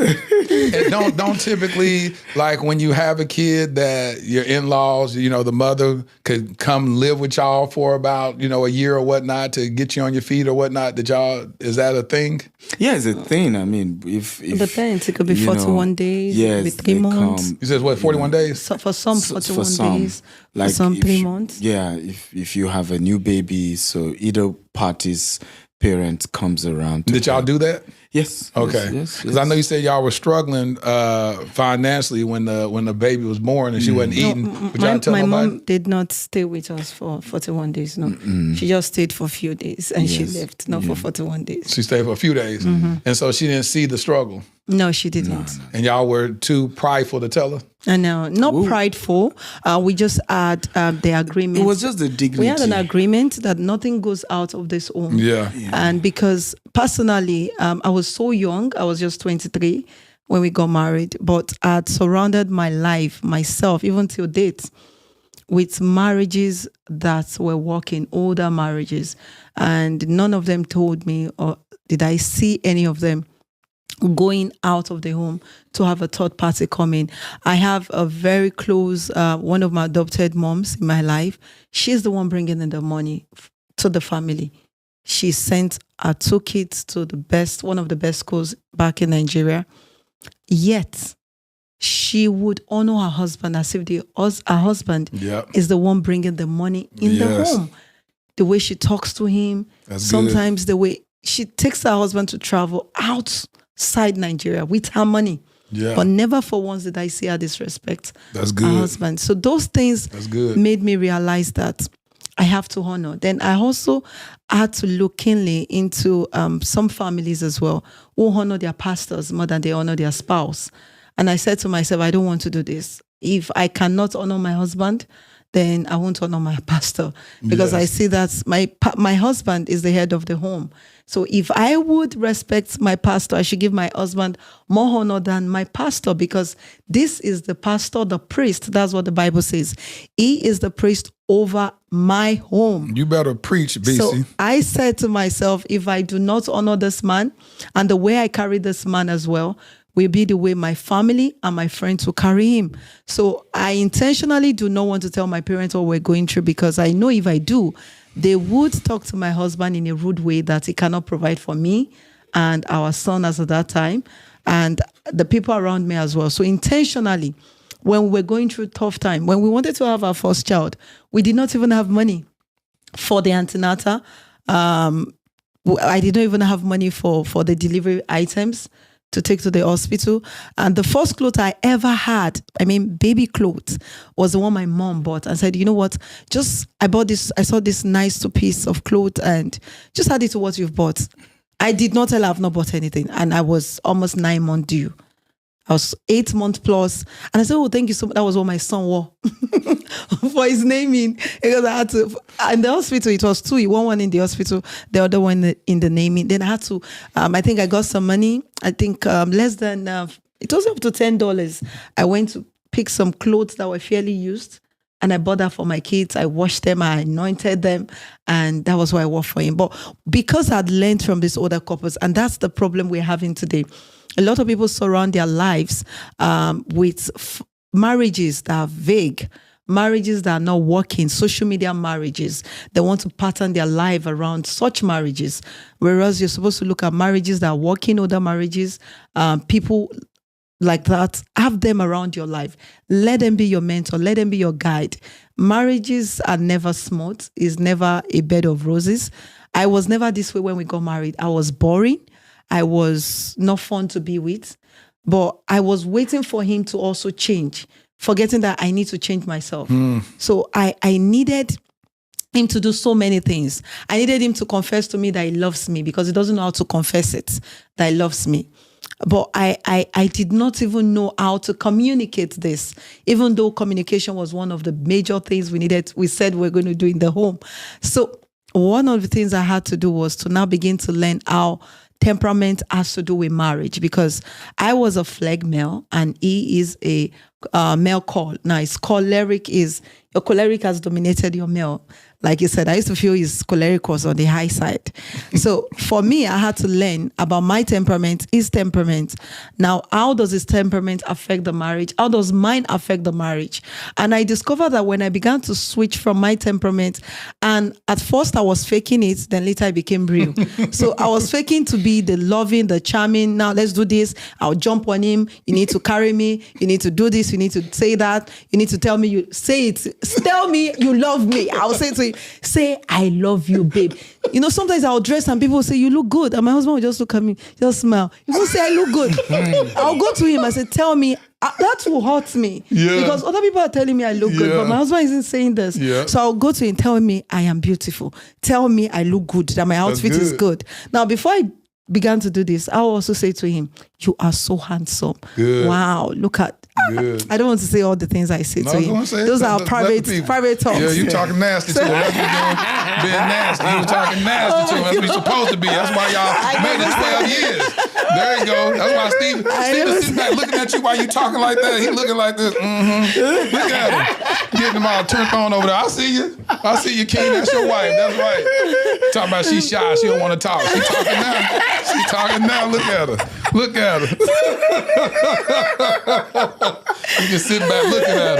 And don't typically, like when you have a kid that your in-laws, you know, the mother could come live with y'all for about, you know, a year or whatnot to get you on your feet or whatnot. Is that a thing? Yeah, it's a thing. I mean, if It depends. It could be you 41 know, days, yes, maybe 3 they months. You said what, 41 days? So for some, 41 days. like for some, if 3 months. Yeah, if you have a new baby, so either party's parent comes around. Did y'all do that? Yes. Okay. Yes. Because I know you said y'all were struggling financially when the baby was born and she wasn't eating. But y'all tell My nobody? mom did not stay with us for 41 days. No, she just stayed for a few days and she left. Not for 41 days. She stayed for a few days. And so she didn't see the struggle. No, she didn't. And y'all were too prideful to tell her? And not prideful. We just had the agreement. It was just the dignity. We had an agreement that nothing goes out of this home. Yeah. And because personally, I was so young, I was just 23 when we got married, but I had surrounded my life, myself, even till date, with marriages that were working, older marriages. And none of them told me, or did I see any of them going out of the home to have a third party come in. I have a very close, one of my adopted moms in my life. She's the one bringing in the money to the family. She sent her 2 kids to one of the best schools back in Nigeria. Yet, she would honor her husband as if her husband is the one bringing the money in the home. The way she talks to him, sometimes the way she takes her husband to travel outside Nigeria with her money. Yeah. But never for once did I see her disrespect That's good. her husband. So those things made me realize that I have to honor. Then I also had to look keenly into some families as well who honor their pastors more than they honor their spouse. And I said to myself, I don't want to do this. If I cannot honor my husband, then I won't honor my pastor, because I see that my husband is the head of the home. So if I would respect my pastor, I should give my husband more honor than my pastor, because this is the pastor, the priest. That's what the Bible says. He is the priest over my home. You better preach, BC. So I said to myself, if I do not honor this man, and the way I carry this man as well, will be the way my family and my friends will carry him. So I intentionally do not want to tell my parents what we're going through, because I know if I do, they would talk to my husband in a rude way that he cannot provide for me and our son as at that time. And the people around me as well. So intentionally, when we were going through tough time, when we wanted to have our first child, we did not even have money for the antenatal. I did not even have money for the delivery items to take to the hospital. And the first clothes I ever had, baby clothes, was the one my mom bought and said, you know what, I saw this nice piece of clothes and just add it to what you've bought. I did not tell her I've not bought anything. And I was almost 9 months due. I was 8 months plus. And I said, oh, thank you so much. That was what my son wore for his naming. Because I had to, in the hospital, it was 2. One in the hospital, the other one in the naming. Then I had to, I think I got some money. I think less than, it was up to $10. I went to pick some clothes that were fairly used. And I bought that for my kids. I washed them, I anointed them, and that was what I wore for him. But because I'd learned from these older couples, and that's the problem we're having today. A lot of people surround their lives with marriages that are vague, marriages that are not working, social media marriages. They want to pattern their life around such marriages, whereas you're supposed to look at marriages that are working, older marriages, people like that, have them around your life. Let them be your mentor. Let them be your guide. Marriages are never smooth. It's never a bed of roses. I was never this way when we got married. I was boring. I was not fun to be with, but I was waiting for him to also change, forgetting that I need to change myself. So I needed him to do so many things. I needed him to confess to me that he loves me because he doesn't know how to confess it, that he loves me. But I did not even know how to communicate this, even though communication was one of the major things we said we're going to do in the home. So one of the things I had to do was to now begin to learn how temperament has to do with marriage, because I was a flag male and he is a male call. Now his choleric your choleric has dominated your male. Like you said, I used to feel his choleric was on the high side. So for me, I had to learn about my temperament, his temperament. Now, how does his temperament affect the marriage? How does mine affect the marriage? And I discovered that when I began to switch from my temperament, and at first I was faking it, then later I became real. So I was faking to be the loving, the charming. Now let's do this. I'll jump on him. You need to carry me. You need to do this. You need to say that. You need to tell me tell me you love me. I'll say to him, say, I love you, babe. You know, sometimes I'll dress and people will say, you look good. And my husband will just look at me, just smile. He will say, I look good. I'll go to him and say, tell me, that will hurt me. Yeah. Because other people are telling me I look good, but my husband isn't saying this. Yeah. So I'll go to him, tell me I am beautiful. Tell me I look good, that my outfit is good. Now, before I began to do this, I'll also say to him, you are so handsome. Good. Wow, look at. Good. I don't want to say all the things I say to him. Those are private talks. Yeah, you talking nasty to him. That's what you're doing, being nasty. You were talking nasty to him. That's what you're supposed to be. That's why y'all made it 12 years. There you go. That's why Steven sitting back looking at you while you talking like that. He looking like this. Mm-hmm. Look at him. Getting them all turned on over there. I see you, King. That's your wife. That's right. Talking about she's shy. She don't want to talk. She talking now. She talking now. Look at her. Look at her. You just sit back looking at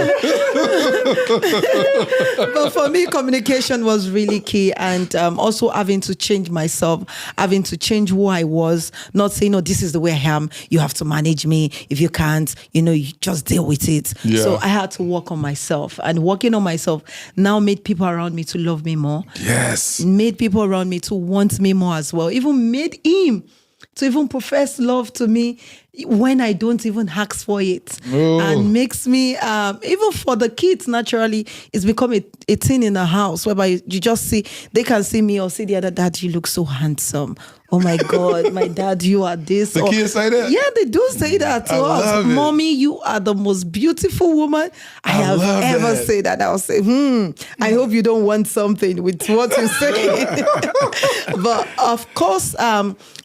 her. But for me, communication was really key, and also having to change myself, having to change who I was, not saying, no, this is the way I am. You have to manage me. If you can't, you just deal with it. Yeah. So I had to work on myself, and working on myself now made people around me to love me more. Yes. Made people around me to want me more as well. Even made him to even profess love to me when I don't even ask for it. Ooh. And makes me, even for the kids, naturally, it's become a thing in the house whereby you just see, they can see me or see the other dad, you look so handsome. Oh my God, my dad, you are this. The kids say that? Yeah, they do say that to us. Mommy, you are the most beautiful woman I have ever said that. I'll say, I hope you don't want something with what you say. But of course,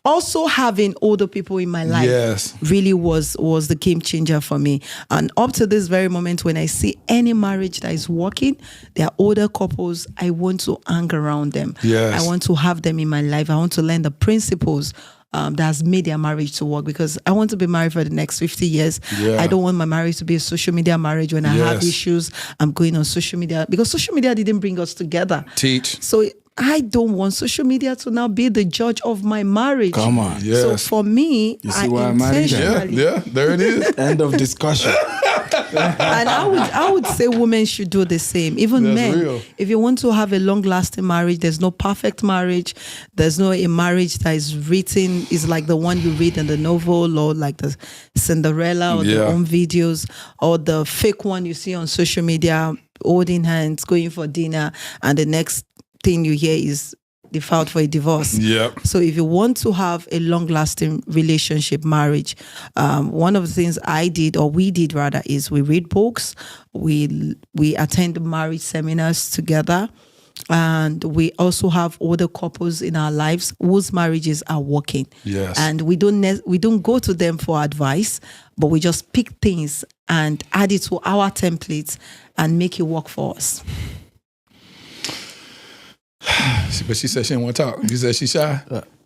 also having older people in my life really was the game changer for me. And up to this very moment, when I see any marriage that is working, they are older couples, I want to hang around them. Yes. I want to have them in my life. I want to learn the principles that has made their marriage to work, because I want to be married for the next 50 years. Yeah. I don't want my marriage to be a social media marriage. When I have issues, I'm going on social media, because social media didn't bring us together. Teach. So I don't want social media to now be the judge of my marriage. Come on. Yes. So for me, You see why I'm married? Yeah, there it is. End of discussion. And I would say women should do the same. Even That's men, real. if you want to have a long-lasting marriage, there's no perfect marriage. There's no a marriage that is written is like the one you read in the novel, or like the Cinderella, or the home videos, or the fake one you see on social media, holding hands, going for dinner, and the next thing you hear is they filed for a divorce. Yep. So if you want to have a long-lasting relationship, marriage, one of the things I did, or we did rather, is we read books, we attend marriage seminars together, and we also have other couples in our lives whose marriages are working. Yes. And we don't go to them for advice, but we just pick things and add it to our templates and make it work for us. But she said she didn't want to talk. You said she's shy?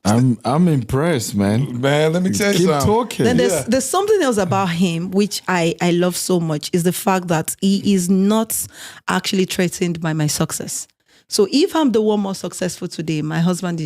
I'm impressed, man. Man, let me tell you Keep something. talking. Then there's something else about him which I love so much, is the fact that he is not actually threatened by my success. So if I'm the one more successful today, my husband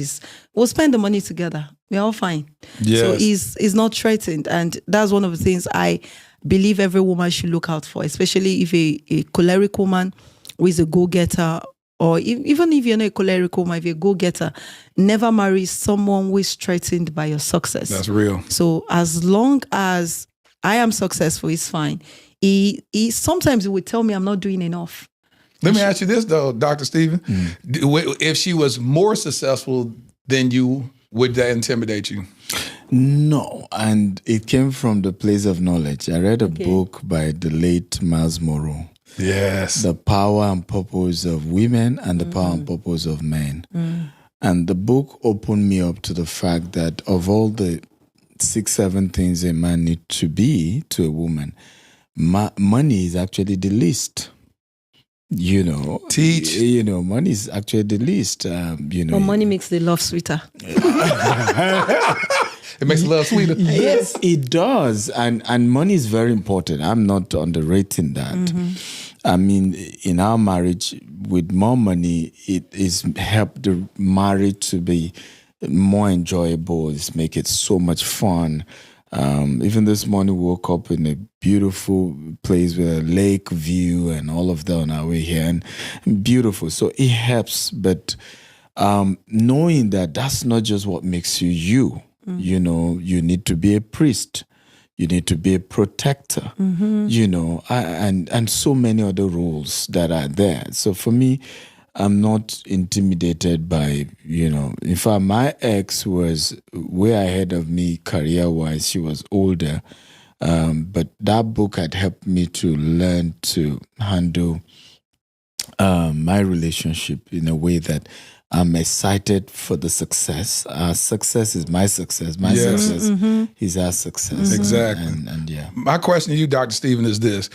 we'll spend the money together. We're all fine. Yes. So he's not threatened. And that's one of the things I believe every woman should look out for, especially if a choleric woman who is a go-getter, or even if you're not a choleric woman, if you're a go-getter, never marry someone who is threatened by your success. That's real. So as long as I am successful, it's fine. He sometimes he would tell me I'm not doing enough. Let me ask you this, though, Dr. Stephen. If she was more successful than you, would that intimidate you? No, and it came from the place of knowledge. I read a book by the late Miles Monroe. Yes. The Power and Purpose of Women and the Power and Purpose of Men. And the book opened me up to the fact that of all the 6-7 things a man needs to be to a woman, money is actually the least. You know, Teach. You know, money is actually the least. You know, But money makes the love sweeter. It makes love sweeter. Yes, it does. And money is very important. I'm not underrating that. I mean, in our marriage, with more money, it is helped the marriage to be more enjoyable. It's make it so much fun. Even this morning, we woke up in a beautiful place with a lake view and all of that on our way here, and beautiful. So it helps, but knowing that that's not just what makes you you. You know, you need to be a priest. You need to be a protector. You know, and so many other roles that are there. So for me, I'm not intimidated by, you know, in fact, my ex was way ahead of me career-wise. She was older. But that book had helped me to learn to handle my relationship in a way that I'm excited for the success. Our success is my success. My success is our success. Exactly. And yeah. My question to you, Dr. Stephen, is this.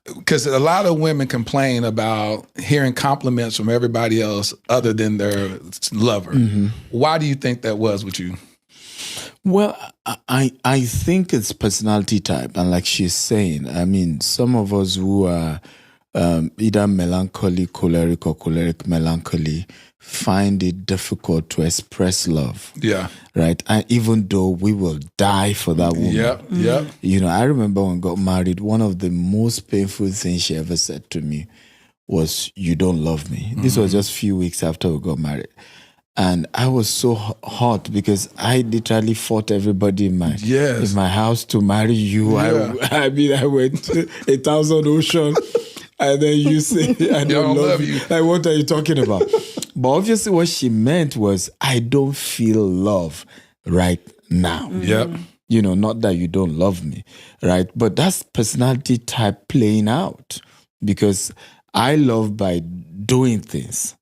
Because a lot of women complain about hearing compliments from everybody else other than their lover. Why do you think that was with you? Well, I think it's personality type. And like she's saying, I mean, some of us who are either melancholy, choleric, or choleric melancholy find it difficult to express love. Yeah. Right? And even though we will die for that woman. Yep. You know, I remember when I got married, one of the most painful things she ever said to me was, "You don't love me." This was just a few weeks after we got married. And I was so hot because I literally fought everybody in my house to marry you. Yeah. I mean, I went to 1,000 oceans. And then you say, I don't love you. Like, what are you talking about? But obviously what she meant was, I don't feel love right now. Yep. You know, not that you don't love me, right? But that's personality type playing out, because I love by doing things,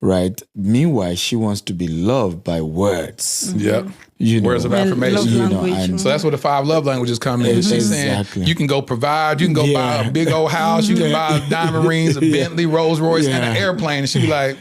right? Meanwhile, she wants to be loved by words. Yep. You know, words of affirmation. Love language. So that's where the 5 love languages come in. She's saying you can go provide, you can go buy a big old house, you can buy diamond rings, a Bentley, Rolls Royce, and an airplane. And she be like,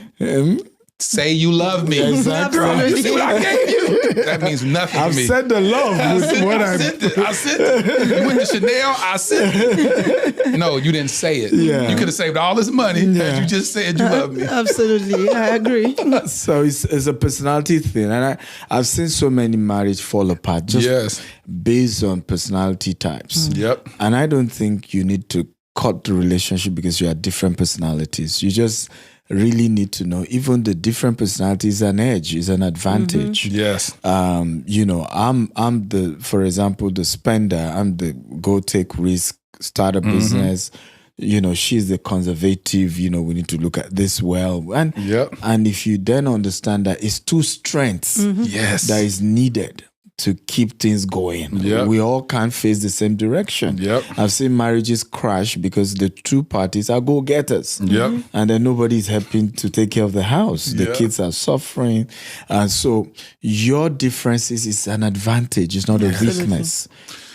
say you love me. Exactly. Girl, you see what I gave you? that means nothing I've to me. said the love with what I sent it. You went to Chanel, I sent it. No, you didn't say it. Yeah. You could have saved all this money as you just said you love me. Absolutely, I agree. So it's a personality thing, and I've seen so many marriages fall apart just based on personality types. Yep. And I don't think you need to cut the relationship because you have different personalities. You just really need to know even the different personalities is an edge, is an advantage. Yes. You know, I'm the, for example, the spender. I'm the go take risk, start a business. You know, she's the conservative. You know, we need to look at this well. And and if you then understand that it's two strengths that is needed to keep things going. We all can't face the same direction. I've seen marriages crash because the two parties are go-getters. And then nobody's helping to take care of the house. The kids are suffering. And so your differences is an advantage. It's not a weakness.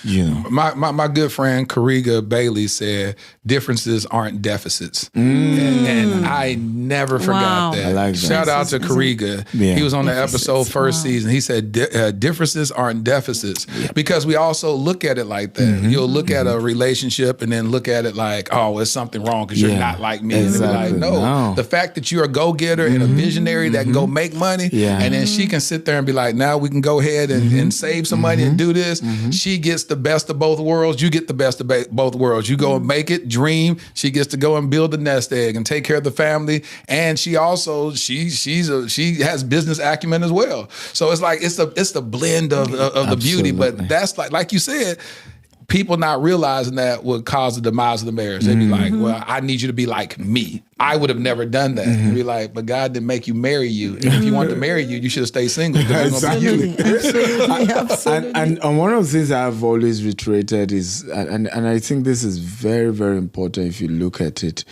You know, my good friend Kariga Bailey said differences aren't deficits, and I never forgot that. I like that. Shout out to Kariga. He was on the episode first season. He said differences aren't deficits because we also look at it like that. You'll look at a relationship and then look at it like, oh, it's something wrong because you're not like me. Exactly. And be like, no, the fact that you're a go-getter and a visionary that can go make money, and then she can sit there and be like, now we can go ahead and save some money and do this. She gets the best of both worlds. You get the best of both worlds. You go and make it, dream. She gets to go and build the nest egg and take care of the family. And she also she has business acumen as well. So it's like it's the blend of the beauty. But that's like you said. People not realizing that would cause the demise of the marriage. They'd be like, well, I need you to be like me. I would have never done that. And be like, but God didn't make you marry you. And if you wanted to marry you, you should have stayed single. Absolutely. And one of the things I've always reiterated is, and I think this is very, very important if you look at it,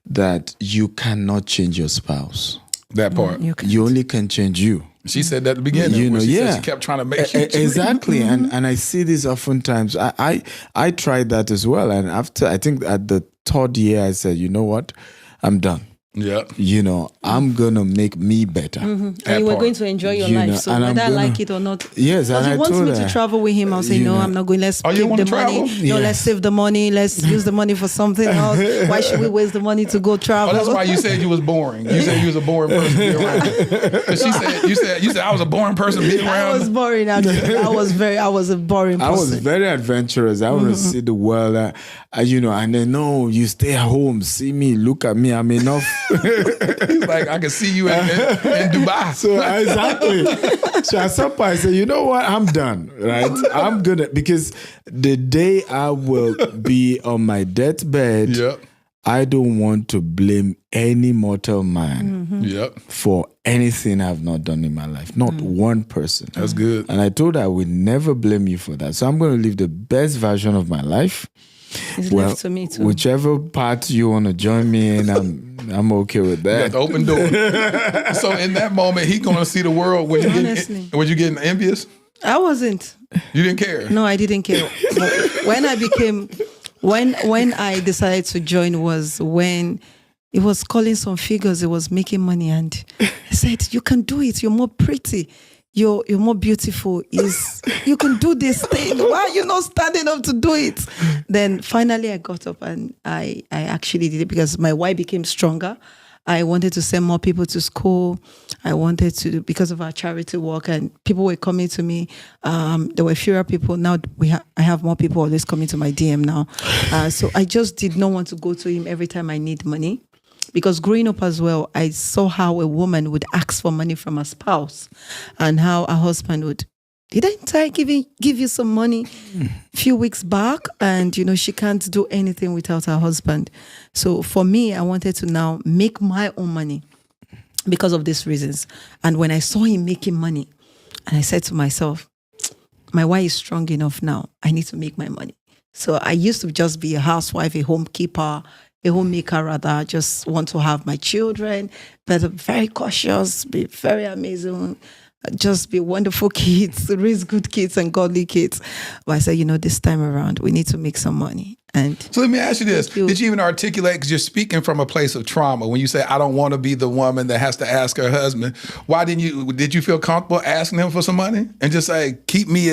that you cannot change your spouse. That part. You only can change you. She said that at the beginning. You know, she said she kept trying to make you exactly. And I see this oftentimes. I tried that as well. And after, I think at the third year, I said, you know what? I'm done. You know, I'm going to make me better. And you were going to enjoy your life. So whether I like it or not. Yes, and he wants me to travel with him. I'll say, no, I'm not going. Let's keep the money. No, let's save the money. Let's use the money for something else. Why should we waste the money to go travel? Oh, that's why you said you was boring. You said you was a boring person to be around. You said I was a boring person to be around. I was boring, actually. I was a boring person. I was very adventurous. I want to see the world. You know, and then, no, you stay at home. See me, look at me. I'm enough. He's like, I can see you in Dubai. So exactly. So at some point I said, you know what? I'm done, right? I'm gonna, because the day I will be on my deathbed, I don't want to blame any mortal man for anything I've not done in my life. Not one person. That's good. And I told her I would never blame you for that. So I'm going to live the best version of my life. It's left to me too. Whichever part you want to join me in, I'm okay with that. You got the open door. So in that moment, he's going to see the world. Was you getting envious? I wasn't. You didn't care? No, I didn't care. When I decided to join was when it was calling some figures. It was making money, and I said, "You can do it. You're more pretty. You're more beautiful. You can do this thing. Why are you not standing up to do it?" Then finally I got up and I actually did it because my wife became stronger. I wanted to send more people to school. I wanted to, because of our charity work, and people were coming to me. There were fewer people. Now I have more people always coming to my DM now. So I just did not want to go to him every time I need money. Because growing up as well, I saw how a woman would ask for money from her spouse and how her husband would, didn't I give you some money a few weeks back? And, you know, she can't do anything without her husband. So for me, I wanted to now make my own money because of these reasons. And when I saw him making money, and I said to myself, my wife is strong enough now. I need to make my money. So I used to just be a housewife, a homekeeper, a homemaker rather, just want to have my children, but very cautious, be very amazing, just be wonderful kids, raise good kids and godly kids. But I said, you know, this time around, we need to make some money. And So let me ask you this. Thank you. Did you even articulate, because you're speaking from a place of trauma, when you say, I don't want to be the woman that has to ask her husband, did you feel comfortable asking him for some money? And just say, keep me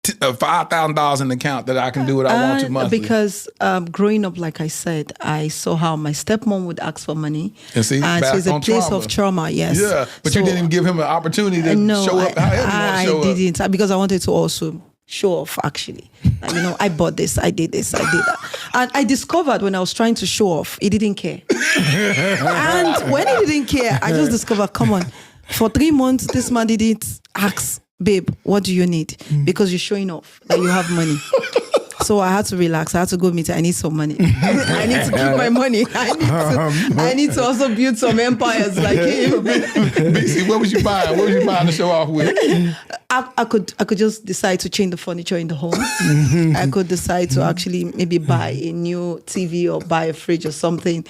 $5,000 in the account that I can do what I want to monthly? Because growing up, like I said, I saw how my stepmom would ask for money. And see, so back it's a on place trauma. of trauma, yes. Yeah, but you didn't even give him an opportunity to show up however you want to show up. I didn't, because I wanted to also show off, actually. I bought this, I did this, I did that. And I discovered when I was trying to show off, he didn't care. And when he didn't care, I just discovered, come on, for 3 months, this man didn't ask, babe, what do you need? Because you're showing off that you have money. So I had to relax. I had to go meet her. I need some money. I need to keep my money. I need to also build some empires like him. BC, what was you buying? What was you buying to show off with? I could just decide to change the furniture in the home. I could decide to actually maybe buy a new TV or buy a fridge or something.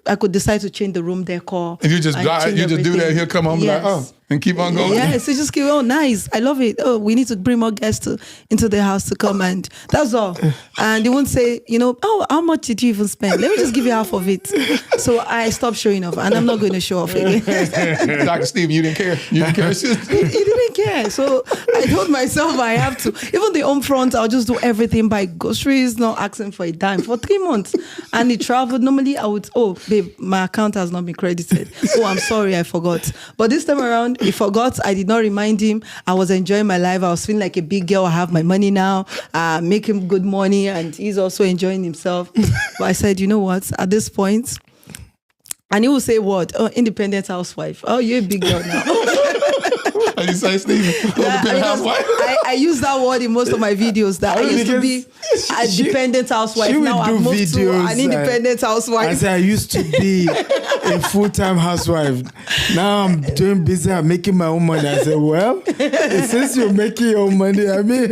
I could decide to change the room decor. And you just do that and he'll come home and be like, oh, and keep on going. Yes, so just keep, oh, nice. I love it. Oh, we need to bring more guests into the house to come, and that's all. And they won't say, oh, how much did you even spend? Let me just give you half of it. So I stopped showing off, and I'm not going to show off again. Dr. Steve, you didn't care? You didn't care? He didn't care. So I told myself I have to. Even the home front, I'll just do everything, buy groceries, not asking for a dime for 3 months. And he traveled. Normally I would, oh, babe, my account has not been credited. Oh, I'm sorry, I forgot. But this time around, he forgot. I did not remind him. I was enjoying my life. I was feeling like a big girl. I have my money now. Make him good money. And he's also enjoying himself. But I said, you know what? At this point, and he will say what? Oh, independent housewife. Oh, you're a big girl now. How you say, Stephen? Independent housewife? I use that word in most of my videos. That I used to be a dependent housewife. Now I've moved to an independent housewife. I said I used to be a full-time housewife. Now I'm doing business. I'm making my own money. I said, well, since you're making your own money, I mean,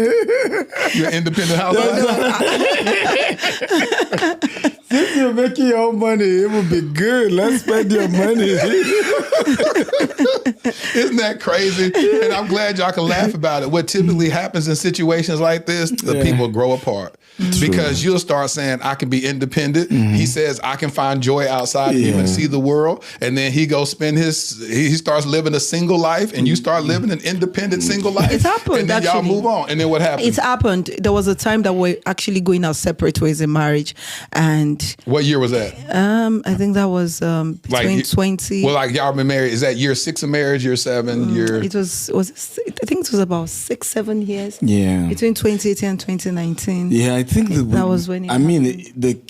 you're an independent housewife. Since you're making your own money, it would be good. Let's spend your money. Isn't that crazy? And I'm glad y'all can laugh about it. What typically happens in situations like this, the people grow apart. Because you'll start saying, I can be independent. He says, I can find joy outside and even see the world. And then he goes he starts living a single life, and you start living an independent single life. It happened, and then actually. y'all move on. And then what happened? It happened. There was a time that we're actually going our separate ways in marriage. And what year was that? I think that was between 20. Well, like y'all been married. Is that year 6 of marriage, year 7, year? It was I think it was about 6-7 years. Yeah. Between 2018 and 2019. Yeah, I think that was when it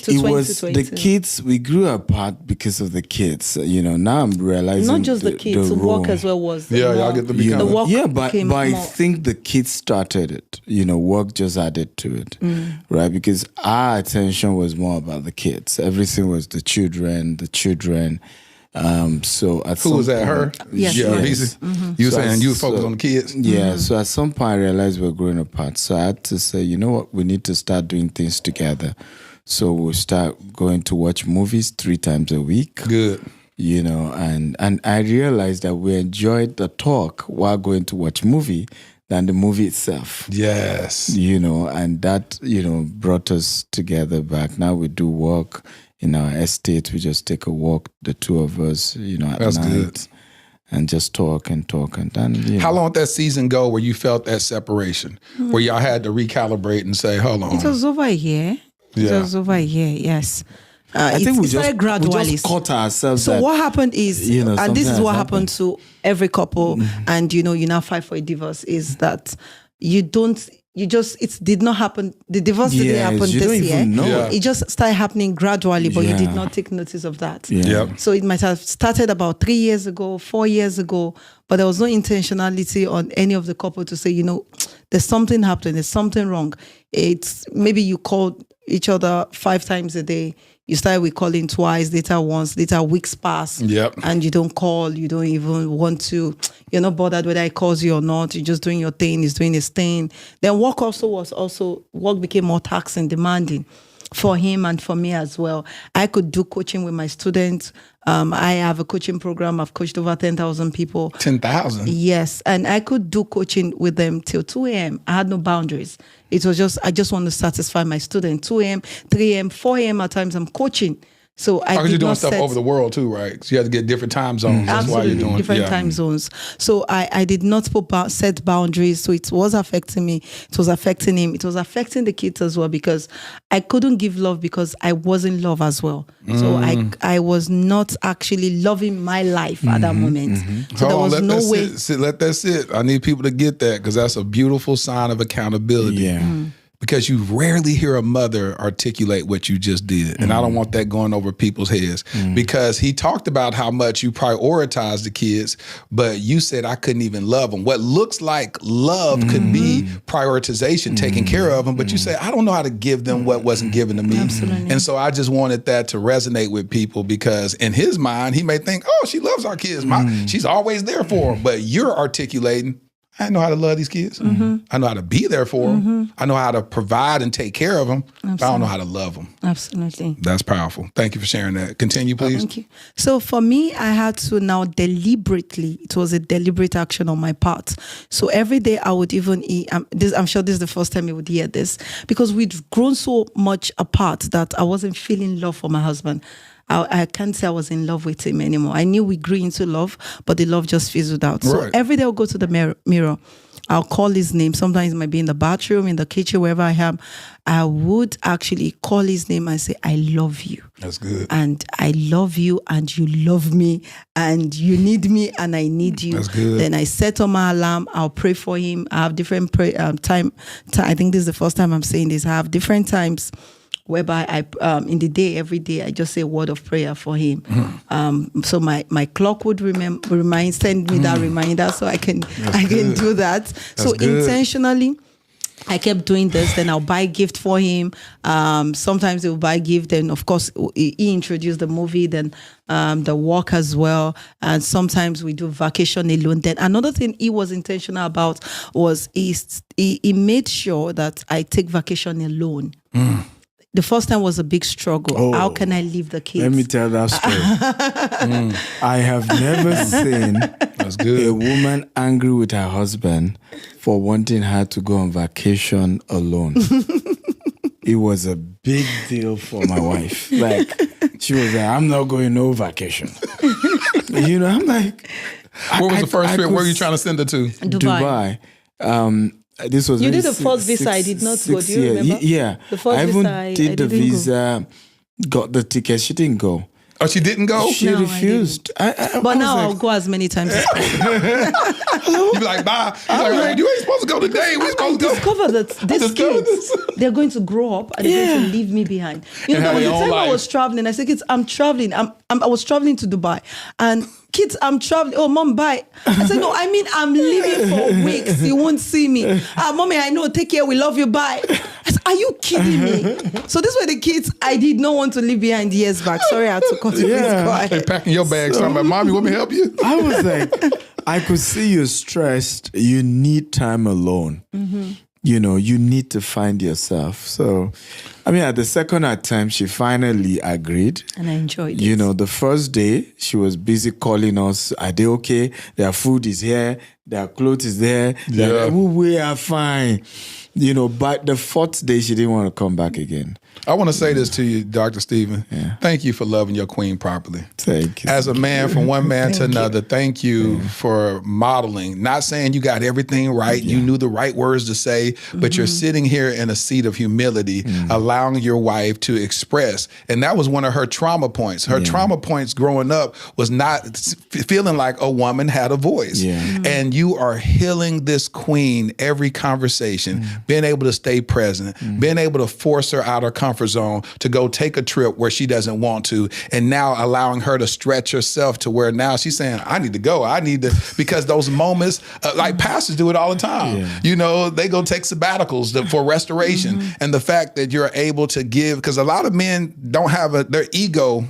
was the kids. We grew apart because of the kids. Now I'm realizing not just the kids, the work as well was. Y'all get to become the work. Yeah, but I more. think the kids started it. Work just added to it, right? Because our attention was more about the kids. Everything was the children. So at who was that? Her? Yes. Yeah. Yes. You were saying you focus on the kids. Yeah. So at some point I realized we were growing apart. So I had to say, you know what? We need to start doing things together. So we'll start going to watch movies 3 times a week. Good. And I realized that we enjoyed the talk while going to watch movie than the movie itself. Yes. And that, brought us together back. Now we do work in our estate. We just take a walk, the two of us, at That's night. Good. And just talk and then. How long did that season go where you felt that separation, where y'all had to recalibrate and say, hold on? It was over a year. Yeah. It was over a year, yes. I think we just gradually. caught ourselves. So what happened is, and this is what happened to every couple, and you now fight for a divorce, is that it did not happen. The divorce didn't happen this year. It just started happening gradually, but you did not take notice of that. Yep. So it might have started about 3 years ago, 4 years ago, but there was no intentionality on any of the couple to say, there's something happening, there's something wrong. It's maybe you called each other 5 times a day. You started with calling twice, later once, later weeks pass. Yep. And you don't call, you don't even want to, you're not bothered whether he calls you or not. You're just doing your thing, he's doing his thing. Then work became more taxing, demanding. for him and for me as well. I could do coaching with my students. I have a coaching program. I've coached over 10,000 people. 10,000? Yes. And I could do coaching with them till 2 a.m. I had no boundaries. It was just, I just want to satisfy my student. 2 a.m., 3 a.m., 4 a.m. at times I'm coaching. So I Because you're did doing not stuff set, over the world too, right? So you have to get different time zones. That's why absolutely you're doing different time zones. So I did not set boundaries. So it was affecting me. It was affecting him. It was affecting the kids as well because I couldn't give love because I wasn't love as well. So I was not actually loving my life at that moment. So there was no way. Let that sit. I need people to get that because that's a beautiful sign of accountability. Yeah. Because you rarely hear a mother articulate what you just did. And I don't want that going over people's heads because he talked about how much you prioritize the kids, but you said I couldn't even love them. What looks like love could be prioritization, taking care of them, but you say, I don't know how to give them what wasn't given to me. Absolutely. And so I just wanted that to resonate with people because in his mind, he may think, oh, she loves our kids. She's always there for them. But you're articulating, I know how to love these kids. I know how to be there for them. I know how to provide and take care of them. But I don't know how to love them. Absolutely. That's powerful. Thank you for sharing that. Continue, please. Thank you. So for me, I had to now deliberately, it was a deliberate action on my part. So every day I would even eat, I'm sure this is the first time you would hear this, because we'd grown so much apart that I wasn't feeling love for my husband. I can't say I was in love with him anymore. I knew we grew into love, but the love just fizzled out. So every day I'll go to the mirror. I'll call his name. Sometimes it might be in the bathroom, in the kitchen, wherever I am. I would actually call his name and say, I love you. That's good. And I love you and you love me and you need me and I need you. That's good. Then I set on my alarm. I'll pray for him. I have different time. I think this is the first time I'm saying this. I have different times whereby I, in the day, every day, I just say a word of prayer for him. So my clock would send me that reminder so I can do that. So intentionally, I kept doing this. Then I'll buy a gift for him. Sometimes he'll buy a gift. Then, of course, he introduced the movie, then the walk as well. And sometimes we do vacation alone. Then another thing he was intentional about was he made sure that I take vacation alone. The first time was a big struggle. How can I leave the kids? Let me tell that story. I have never seen a woman angry with her husband for wanting her to go on vacation alone. It was a big deal for my wife. Like, she was like, I'm not going no vacation. I'm like... What was the first trip? Where were you trying to send her to? Dubai. This was you did the first visa. I did not go. Do you remember? Yeah. The first I visa. even did the visa, got the ticket. She didn't go. Oh, she didn't go? She refused. But now I'll go as many times as possible. You be like, bye. Like, you ain't supposed to go today. We're supposed to go. Discover that these kids, they're going to grow up and they're going to leave me behind. There was a time I was traveling. I said, kids, I'm traveling. I was traveling to Dubai. And kids, I'm traveling. Oh, mom, bye. I said, no, I mean, I'm leaving for weeks. You won't see me. Mommy, I know. Take care. We love you. Bye. I said, are you kidding me? So these were the kids I did not want to leave behind years back. Sorry, I had to cut it. Hey, packing your bags. So, I'm like, Mommy, want me to help you? I was like, I could see you stressed. You need time alone. You need to find yourself. So, I mean, at the second attempt, she finally agreed. And I enjoyed it. The first day, she was busy calling us, are they okay? Their food is here. Their clothes is there. Yeah. We are fine. But the fourth day, she didn't want to come back again. I want to say this to you, Dr. Stephen. Yeah. Thank you for loving your queen properly. Thank you. As a man, from one man to another, thank you for modeling. Not saying you got everything right, you knew the right words to say, but you're sitting here in a seat of humility, allowing your wife to express. And that was one of her trauma points. Her trauma points growing up was not feeling like a woman had a voice. And you are healing this queen every conversation, being able to stay present, being able to force her out of comfort zone to go take a trip where she doesn't want to, and now allowing her to stretch herself to where now she's saying, I need to go. I need to, because those moments, like pastors do it all the time. They go take sabbaticals for restoration. And the fact that you're able to give, because a lot of men don't have their ego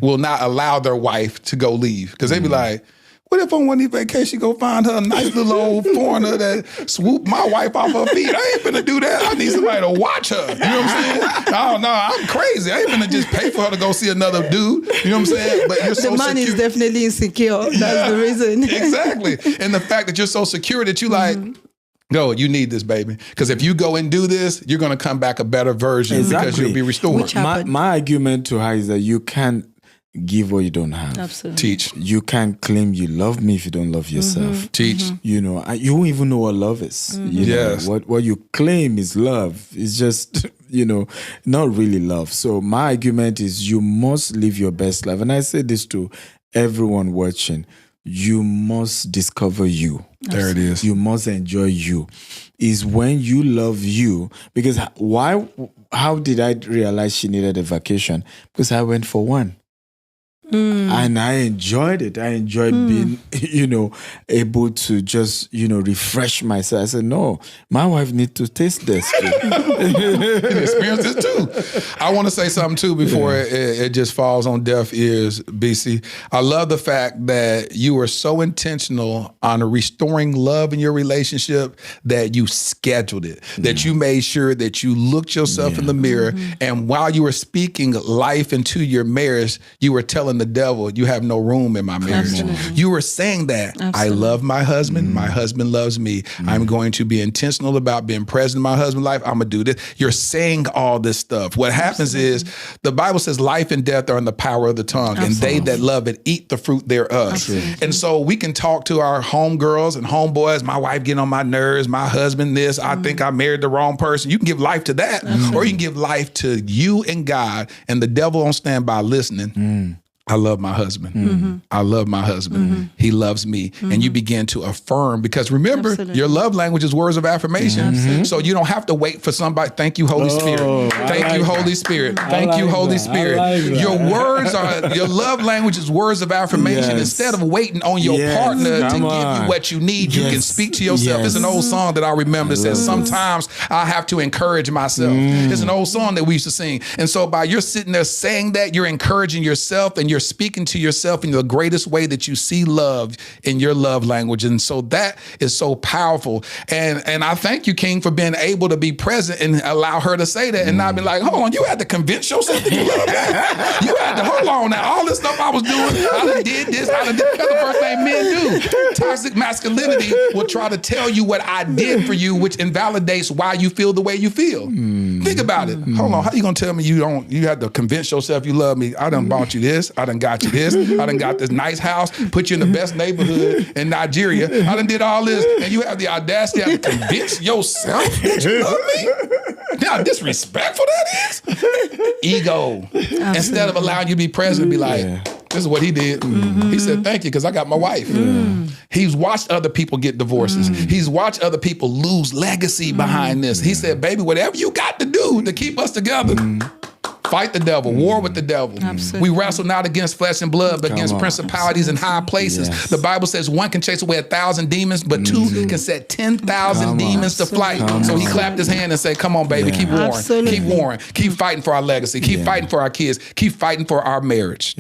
will not allow their wife to go leave. Because they be like, What if on one of these vacations go find her a nice little old foreigner that swoop my wife off her feet? I ain't finna do that. I need somebody to watch her. You know what I'm saying? Oh no, I'm crazy. I ain't finna just pay for her to go see another dude. You know what I'm saying? But you're so the man secure. is definitely insecure. That's the reason. Exactly. And the fact that you're so secure that you like, no, you need this, baby. Because if you go and do this, you're going to come back a better version because you'll be restored. Which My argument to her is that you can't give what you don't have. Absolutely. Teach. You can't claim you love me if you don't love yourself. Teach. You know, you won't even know what love is. You Yes. know, what you claim is love is just, you know, not really love. So my argument is you must live your best life. And I say this to everyone watching. You must discover you. There it is. You must enjoy you. Is when you love you. Because how did I realize she needed a vacation? Because I went for one. And I enjoyed it. I enjoyed being, you know, able to just, you know, refresh myself. I said, no, my wife needs to taste this too. Experience this too. I want to say something too before it just falls on deaf ears, BC. I love the fact that you were so intentional on restoring love in your relationship that you scheduled it, that you made sure that you looked yourself in the mirror. And while you were speaking life into your marriage, you were telling the devil, you have no room in my marriage. Absolutely. You were saying that. I love my husband. My husband loves me. I'm going to be intentional about being present in my husband's life. I'm going to do this. You're saying all this stuff. What happens is the Bible says life and death are in the power of the tongue, and they that love it eat the fruit thereof. And so we can talk to our homegirls and homeboys, my wife getting on my nerves, my husband this, I think I married the wrong person. You can give life to that, or you can give life to you and God, and the devil on standby listening. I love my husband. I love my husband. He loves me. And you begin to affirm, because remember, your love language is words of affirmation. So you don't have to wait for somebody. Thank you, Holy Spirit. Thank you, Holy Spirit. Thank you, Holy Spirit. Your words are, your love language is words of affirmation. Instead of waiting on your partner to give you what you need, you can speak to yourself. It's an old song that I remember that says, sometimes I have to encourage myself. It's an old song that we used to sing. And so by you're sitting there saying that, you're encouraging yourself and you're speaking to yourself in the greatest way that you see love in your love language. And so that is so powerful. And I thank you, King, for being able to be present and allow her to say that and not be like, hold on, you had to convince yourself that you love that. You had to, hold on now, all this stuff I was doing, I done did this, I done did, that's the first thing men do. Toxic masculinity will try to tell you what I did for you, which invalidates why you feel the way you feel. Think about it. Hold on, how you gonna tell me you had to convince yourself you love me? I done bought you this, I done got you this, I done got this nice house, put you in the best neighborhood in Nigeria, I done did all this, and you have the audacity to convince yourself that you love me? How disrespectful that is? Ego. Instead of allowing you to be present and be like, this is what he did. He said, thank you, because I got my wife. He's watched other people get divorces. He's watched other people lose legacy behind this. He said, baby, whatever you got to do to keep us together, fight the devil, war with the devil. We wrestle not against flesh and blood, but against principalities in high places. The Bible says one can chase away 1,000 demons, but two can set 10,000 demons to flight. So he clapped his hand and said, come on, baby, keep warring. Keep warring. Keep fighting for our legacy. Keep fighting for our kids. Keep fighting for our marriage.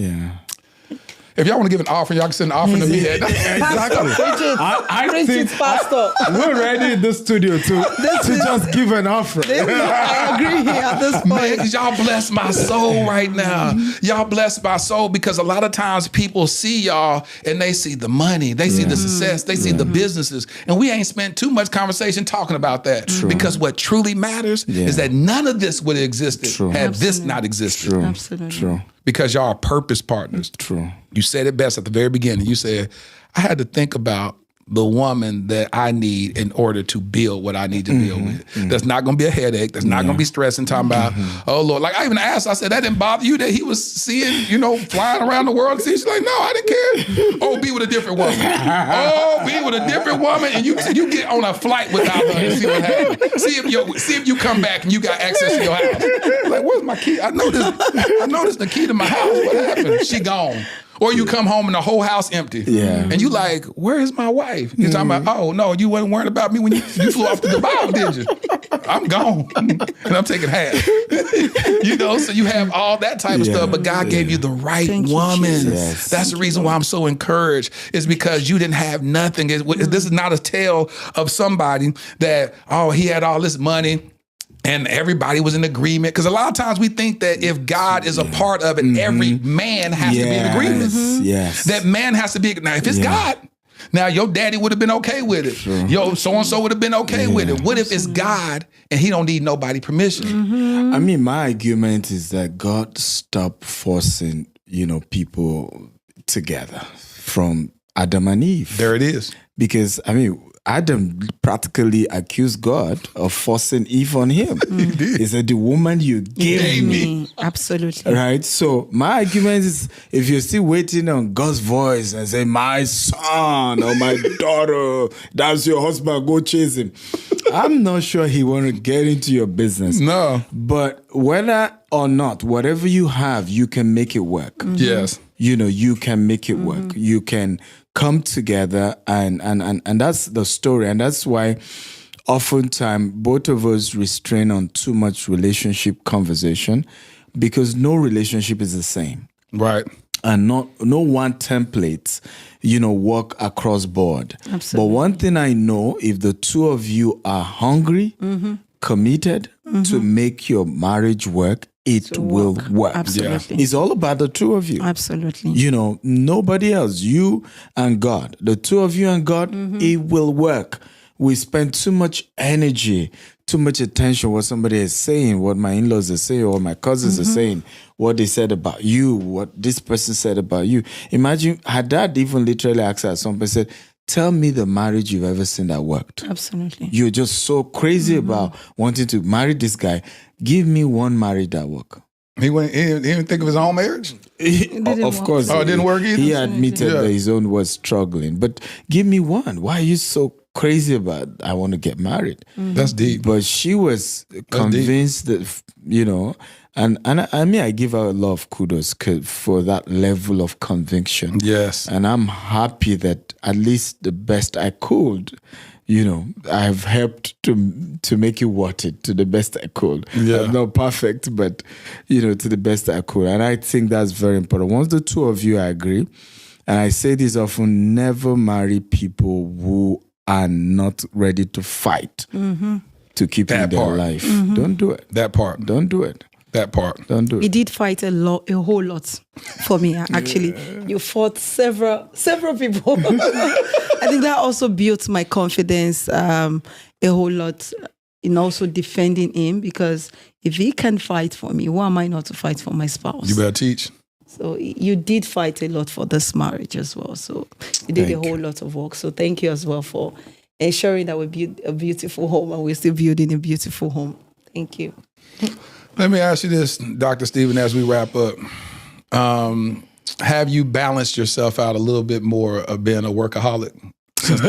If y'all want to give an offering, y'all can send an offering to me. Exactly. I think Pastor. we're ready in the studio to just give an offering. I agree here at this point. Man, y'all bless my soul right now. Y'all bless my soul, because a lot of times people see y'all and they see the money, they see the success, they see the businesses, and we ain't spent too much conversation talking about that. Because what truly matters is that none of this would have existed had this not existed. Absolutely. Because y'all are purpose partners. You said it best at the very beginning. You said, I had to think about the woman that I need in order to build what I need to build with. That's not going to be a headache. That's not going to be stressing, talking about, oh, Lord. Like I even asked, I said, that didn't bother you that he was seeing, flying around the world? She's like, no, I didn't care. Oh, be with a different woman. Oh, be with a different woman, and you get on a flight without her and see what happens. See if you come back and you got access to your house. Like, where's my key? I know this the key to my house. What happened? She gone. Or you come home and the whole house empty. And you like, where is my wife? You're talking about, oh, no, you wasn't worried about me when you flew off to Dubai, did you? I'm gone. And I'm taking half. So you have all that type of stuff, but God gave you the right woman. That's the reason why I'm so encouraged, is because you didn't have nothing. This is not a tale of somebody that, he had all this money and everybody was in agreement. Because a lot of times we think that if God is a part of it, every man has to be in agreement. Yes. That man has to be. Now, if it's God, now your daddy would have been okay with it. Sure. Yo, so-and-so would have been okay with it. What if it's God and he don't need nobody permission? I mean, my argument is that God stopped forcing, people together from Adam and Eve. There it is. Because, Adam practically accused God of forcing Eve on him. He said, the woman you gave me. Absolutely. Right? So my argument is, if you're still waiting on God's voice and say, my son or my daughter, that's your husband, go chase him. I'm not sure he want to get into your business. No. But whether or not, whatever you have, you can make it work. Yes. You can make it work. You can come together and that's the story. And that's why oftentimes both of us restrain on too much relationship conversation, because no relationship is the same. Right. And no one template, work across board. Absolutely. But one thing I know, if the two of you are hungry, committed to make your marriage work, it will work. Absolutely. It's all about the two of you. Absolutely. Nobody else. You and God. The two of you and God, it will work. We spend too much energy, too much attention what somebody is saying, what my in-laws are saying, or my cousins are saying, what they said about you, what this person said about you. Imagine, had Dad even literally asked her, somebody said, tell me the marriage you've ever seen that worked. Absolutely. You're just so crazy about wanting to marry this guy. Give me one marriage that worked. He didn't think of his own marriage? Of course. Oh, it didn't work either? He admitted that his own was struggling. But give me one. Why are you so crazy about I want to get married? That's deep. But she was convinced that, and I give her a lot of kudos for that level of conviction. Yes. And I'm happy that at least the best I could, I've helped to make it worth it to the best I could. Yeah. I'm not perfect, but, to the best I could. And I think that's very important. Once the two of you agree, and I say this often, never marry people who are not ready to fight to keep in their life. Don't do it. That part. Don't do it. That part. Don't do it. He did fight a whole lot for me, actually. You fought several people. I think that also built my confidence a whole lot in also defending him, because if he can fight for me, why am I not to fight for my spouse? You better teach. So you did fight a lot for this marriage as well. So you did a whole lot of work. So thank you as well for ensuring that we build a beautiful home, and we're still building a beautiful home. Thank you. Let me ask you this, Dr. Stephen, as we wrap up. Have you balanced yourself out a little bit more of being a workaholic? Since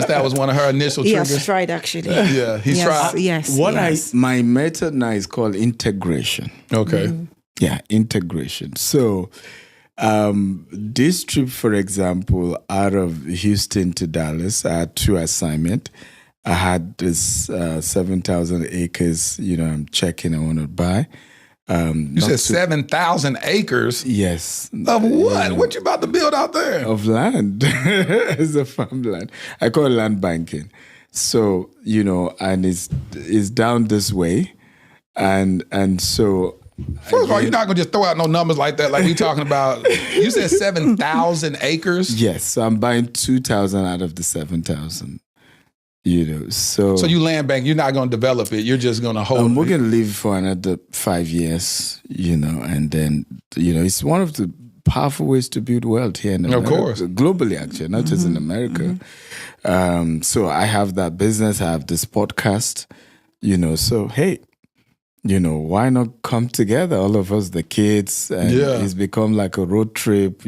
that was one of her initial triggers? He has tried, actually. Yeah, he's tried. Yes. My method now is called integration. Okay. Yeah, integration. So this trip, for example, out of Houston to Dallas, I had 2 assignments. I had this 7,000 acres, I'm checking I want to buy. You said 7,000 acres? Yes. Of what? What you about to build out there? Of land. It's a farmland. I call it land banking. So, and it's down this way. And so... First of all, you're not going to just throw out no numbers like that, like we talking about. You said 7,000 acres? Yes. So I'm buying 2,000 out of the 7,000. So you land bank, you're not going to develop it. You're just going to hold it. We're going to live for another 5 years, and then, it's one of the powerful ways to build wealth here in America. Of course. Globally, actually, not just in America. So I have that business. I have this podcast, so, hey, why not come together, all of us, the kids, and it's become like a road trip,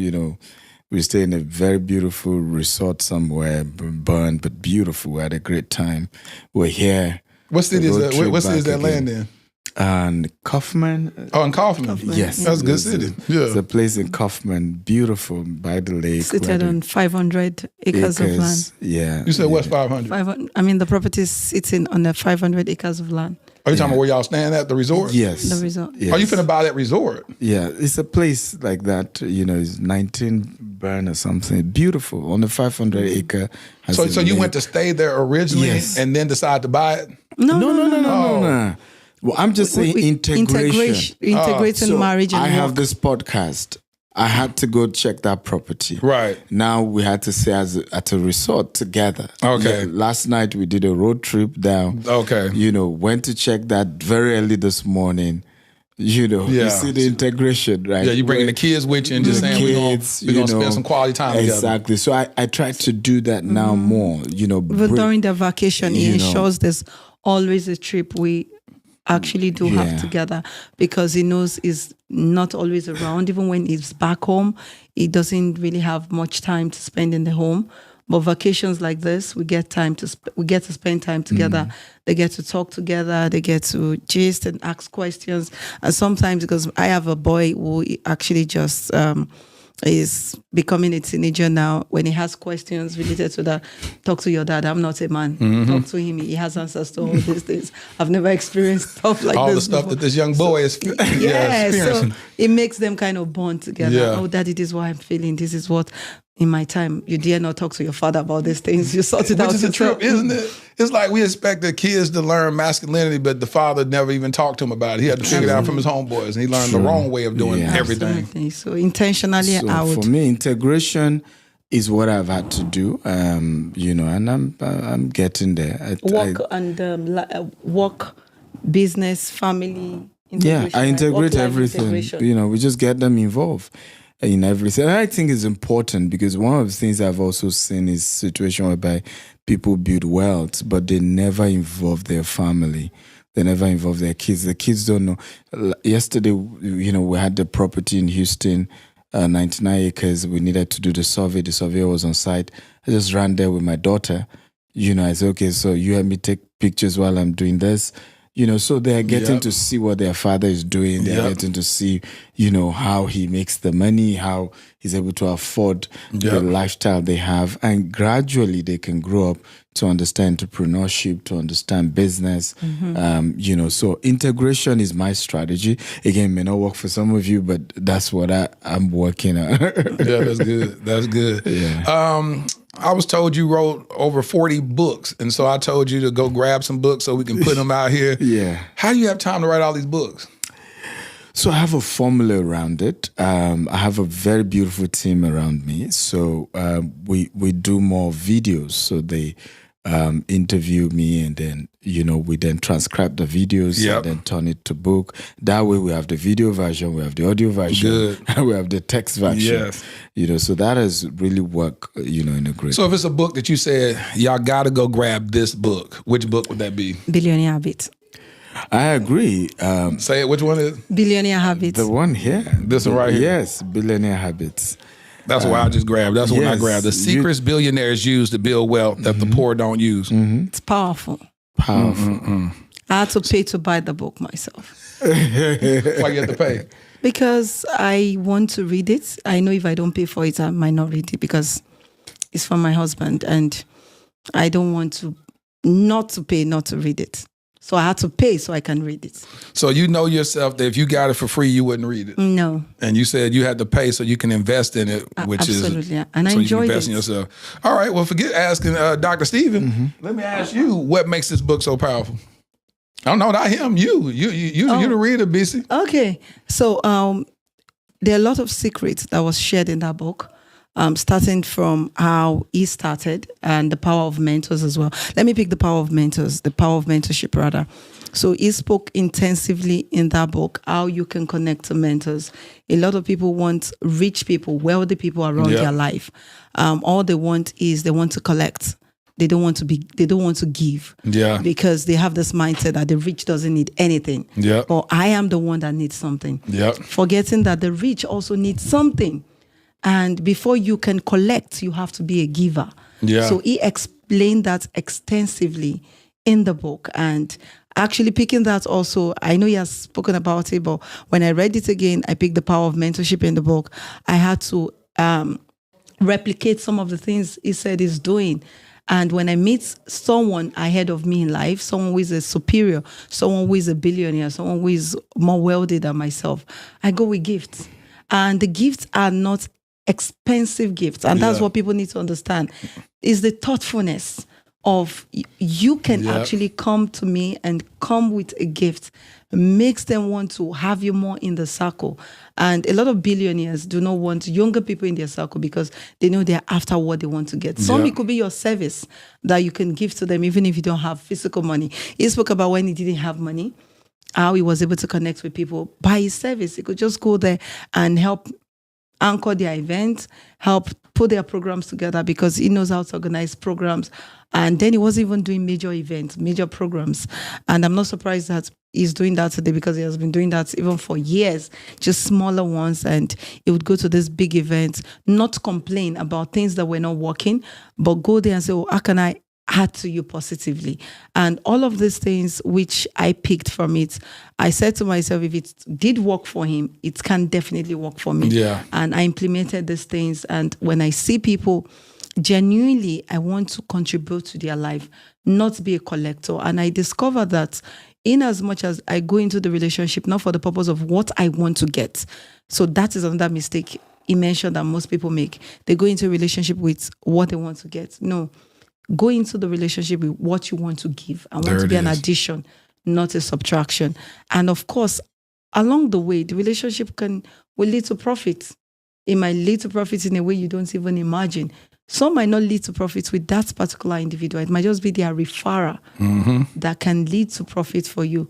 We stay in a very beautiful resort somewhere, burned, but beautiful. We had a great time. We're here. What city is that? What city is that land in? And Kaufman. Oh, in Kaufman. Yes. That's a good city. Yeah. It's a place in Kaufman, beautiful by the lake. Situated on 500 acres of land. Yeah. You said West 500. 500, I mean, the property is sitting on the 500 acres of land. Are you talking about where y'all staying at, the resort? Yes. The resort. Yes. Are you finna buy that resort? Yeah, it's a place like that, it's 19 burn or something. Beautiful on the 500 acre. So you went to stay there originally and then decide to buy it? No. Well, I'm just saying integration. Integrating marriage and I have work. this podcast. I had to go check that property. Right. Now we had to stay at a resort together. Okay. Last night we did a road trip down. Okay. Went to check that very early this morning. You see the integration, right? Yeah, you bringing the kids with you and just saying we're going to spend some quality time together. Exactly. So I try to do that now more, But during the vacation, it ensures there's always a trip we actually do have together, because he knows he's not always around. Even when he's back home, he doesn't really have much time to spend in the home. But vacations like this, we get to spend time together. They get to talk together. They get to gist and ask questions. And sometimes, because I have a boy who actually just is becoming a teenager now, when he has questions related to that, talk to your dad. I'm not a man. Talk to him. He has answers to all these things. I've never experienced stuff like all this the stuff before. that this young boy is experiencing. So it makes them kind of bond together. Yeah. Oh, daddy, this is what I'm feeling. This is what, in my time, you dare not talk to your father about these things. You sort it out. Which is a yourself. trip, isn't it? It's like we expect the kids to learn masculinity, but the father never even talked to him about it. He had to figure it out from his homeboys, and he learned the wrong way of doing everything. Absolutely. So intentionally, I would. For me, integration is what I've had to do, and I'm getting there. Work, business, family. Yeah, I integrate everything. We just get them involved in everything. And I think it's important, because one of the things I've also seen is situation whereby people build wealth, but they never involve their family. They never involve their kids. The kids don't know. Yesterday, we had the property in Houston, 99 acres. We needed to do the survey. The surveyor was on site. I just ran there with my daughter. I said, okay, so you help me take pictures while I'm doing this. So they're getting to see what their father is doing. They're getting to see, how he makes the money, how he's able to afford the lifestyle they have. And gradually they can grow up to understand entrepreneurship, to understand business. So integration is my strategy. Again, it may not work for some of you, but that's what I'm working on. Yeah, that's good. That's good. Yeah. I was told you wrote over 40 books, and so I told you to go grab some books so we can put them out here. Yeah. How do you have time to write all these books? So I have a formula around it. I have a very beautiful team around me. So we do more videos. So they interview me, and then we then transcribe the videos and then turn it to book. That way we have the video version, we have the audio version, and we have the text version. Yes. So that has really worked, in a great way. So if it's a book that you said, y'all got to go grab this book, which book would that be? Billionaire Habits. I agree. Say it, which one is it? Billionaire Habits. The one here. This one right here? Yes, Billionaire Habits. That's what I just grabbed. That's what I grabbed. The secrets billionaires use to build wealth that the poor don't use. It's powerful. Powerful. I had to pay to buy the book myself. Why you have to pay? Because I want to read it. I know if I don't pay for it, I might not read it, because it's from my husband, and I don't want to not to pay not to read it. So I had to pay so I can read it. So you know yourself that if you got it for free, you wouldn't read it. No. And you said you had to pay so you can invest in it, which absolutely. is And I so you can enjoyed invest it. in yourself. All right. Well, forget asking Dr. Stephen. Let me ask you, what makes this book so powerful? Oh no, not him. You the reader, BC. Okay. So there are a lot of secrets that was shared in that book. Starting from how he started and the power of mentors as well. Let me pick the power of mentors, the power of mentorship rather. So he spoke intensively in that book how you can connect to mentors. A lot of people want rich people, wealthy people around their life. All they want is they want to collect. They don't want to give. Yeah. Because they have this mindset that the rich doesn't need anything. Yeah. But I am the one that needs something. Yeah. Forgetting that the rich also need something. And before you can collect, you have to be a giver. Yeah. So he explained that extensively in the book. And actually picking that also, I know he has spoken about it, but when I read it again, I picked The Power of Mentorship in the book. I had to replicate some of the things he said he's doing. And when I meet someone ahead of me in life, someone who is a superior, someone who is a billionaire, someone who is more wealthy than myself, I go with gifts. And the gifts are not expensive gifts. And that's what people need to understand, is the thoughtfulness of you can actually come to me and come with a gift, makes them want to have you more in the circle. And a lot of billionaires do not want younger people in their circle because they know they're after what they want to get. Some it could be your service that you can give to them even if you don't have physical money. He spoke about when he didn't have money, how he was able to connect with people by his service. He could just go there and help anchor their events, help put their programs together because he knows how to organize programs. And then he wasn't even doing major events, major programs. And I'm not surprised that he's doing that today because he has been doing that even for years, just smaller ones. And he would go to this big event, not complain about things that were not working, but go there and say, oh, how can I add to you positively? And all of these things which I picked from it, I said to myself, if it did work for him, it can definitely work for me. Yeah. And I implemented these things. And when I see people, genuinely, I want to contribute to their life, not be a collector. And I discovered that in as much as I go into the relationship, not for the purpose of what I want to get. So that is another mistake he mentioned that most people make. They go into a relationship with what they want to get. No. Go into the relationship with what you want to give. I want to be an addition, not a subtraction. And of course, along the way, the relationship will lead to profit. It might lead to profit in a way you don't even imagine. Some might not lead to profit with that particular individual. It might just be their referrer that can lead to profit for you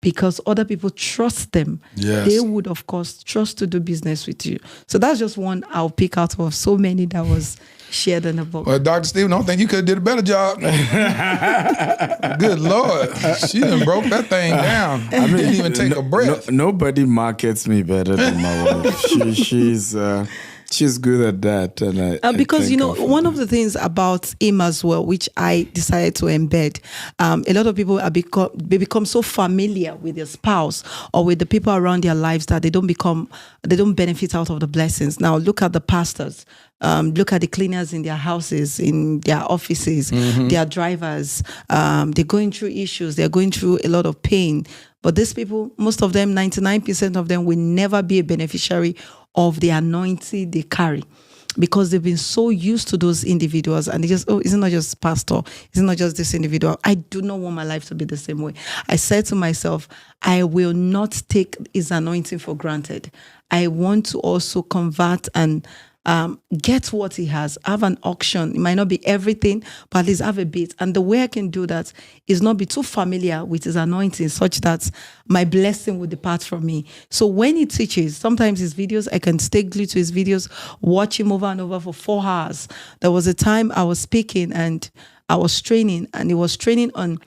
because other people trust them. Yes. They would, of course, trust to do business with you. So that's just one I'll pick out of so many that was shared in the book. Well, Dr. Stephen, I don't think you could have did a better job. Good Lord. She done broke that thing down. I didn't even take a breath. Nobody markets me better than my wife. She's good at that. And because, one of the things about him as well, which I decided to embed, a lot of people become so familiar with their spouse or with the people around their lives that they don't benefit out of the blessings. Now, look at the pastors. Look at the cleaners in their houses, in their offices, their drivers. They're going through issues. They're going through a lot of pain. But these people, most of them, 99% of them will never be a beneficiary of the anointing they carry because they've been so used to those individuals and they just, it's not just pastor, it's not just this individual. I do not want my life to be the same way. I said to myself, I will not take his anointing for granted. I want to also convert and get what he has, have an auction. It might not be everything, but at least have a bit. And the way I can do that is not be too familiar with his anointing such that my blessing will depart from me. So when he teaches, sometimes his videos, I can stay glued to his videos, watch him over and over for 4 hours. There was a time I was speaking and I was training, and he was training on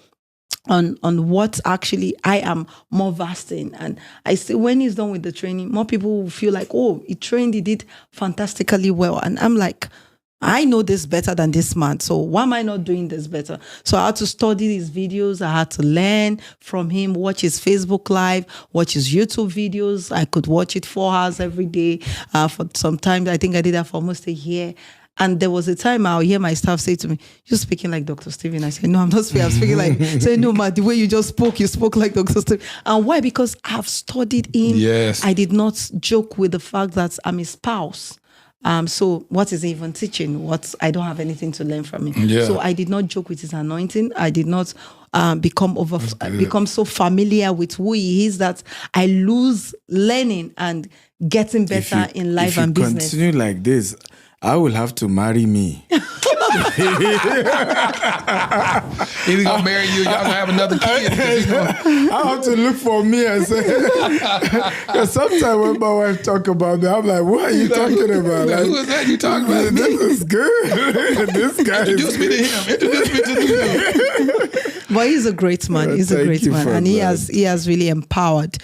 what actually I am more vast in. And I say when he's done with the training, more people will feel like, oh, he did fantastically well. And I'm like, I know this better than this man. So why am I not doing this better? So I had to study his videos. I had to learn from him, watch his Facebook Live, watch his YouTube videos. I could watch it 4 hours every day for some time. I think I did that for almost a year. And there was a time I'll hear my staff say to me, you're speaking like Dr. Stephen. I said, no, I'm not speaking. I'm speaking like, say, no, ma, the way you just spoke, you spoke like Dr. Stephen. And why? Because I've studied him. Yes. I did not joke with the fact that I'm his spouse. So what is he even teaching? I don't have anything to learn from him. Yeah. So I did not joke with his anointing. I did not become so familiar with who he is that I lose learning and getting better in life and business. If you continue like this, I will have to marry me. He's gonna marry you. Y'all gonna have another kid. I have to look for me and say. Because sometimes when my wife talk about me, I'm like, "What are you talking about? Like, who is that you talking about? This is good. This guy. Introduce me to him. Introduce me to him. But he's a great man. He's a Thank great you man, for and he that. has really empowered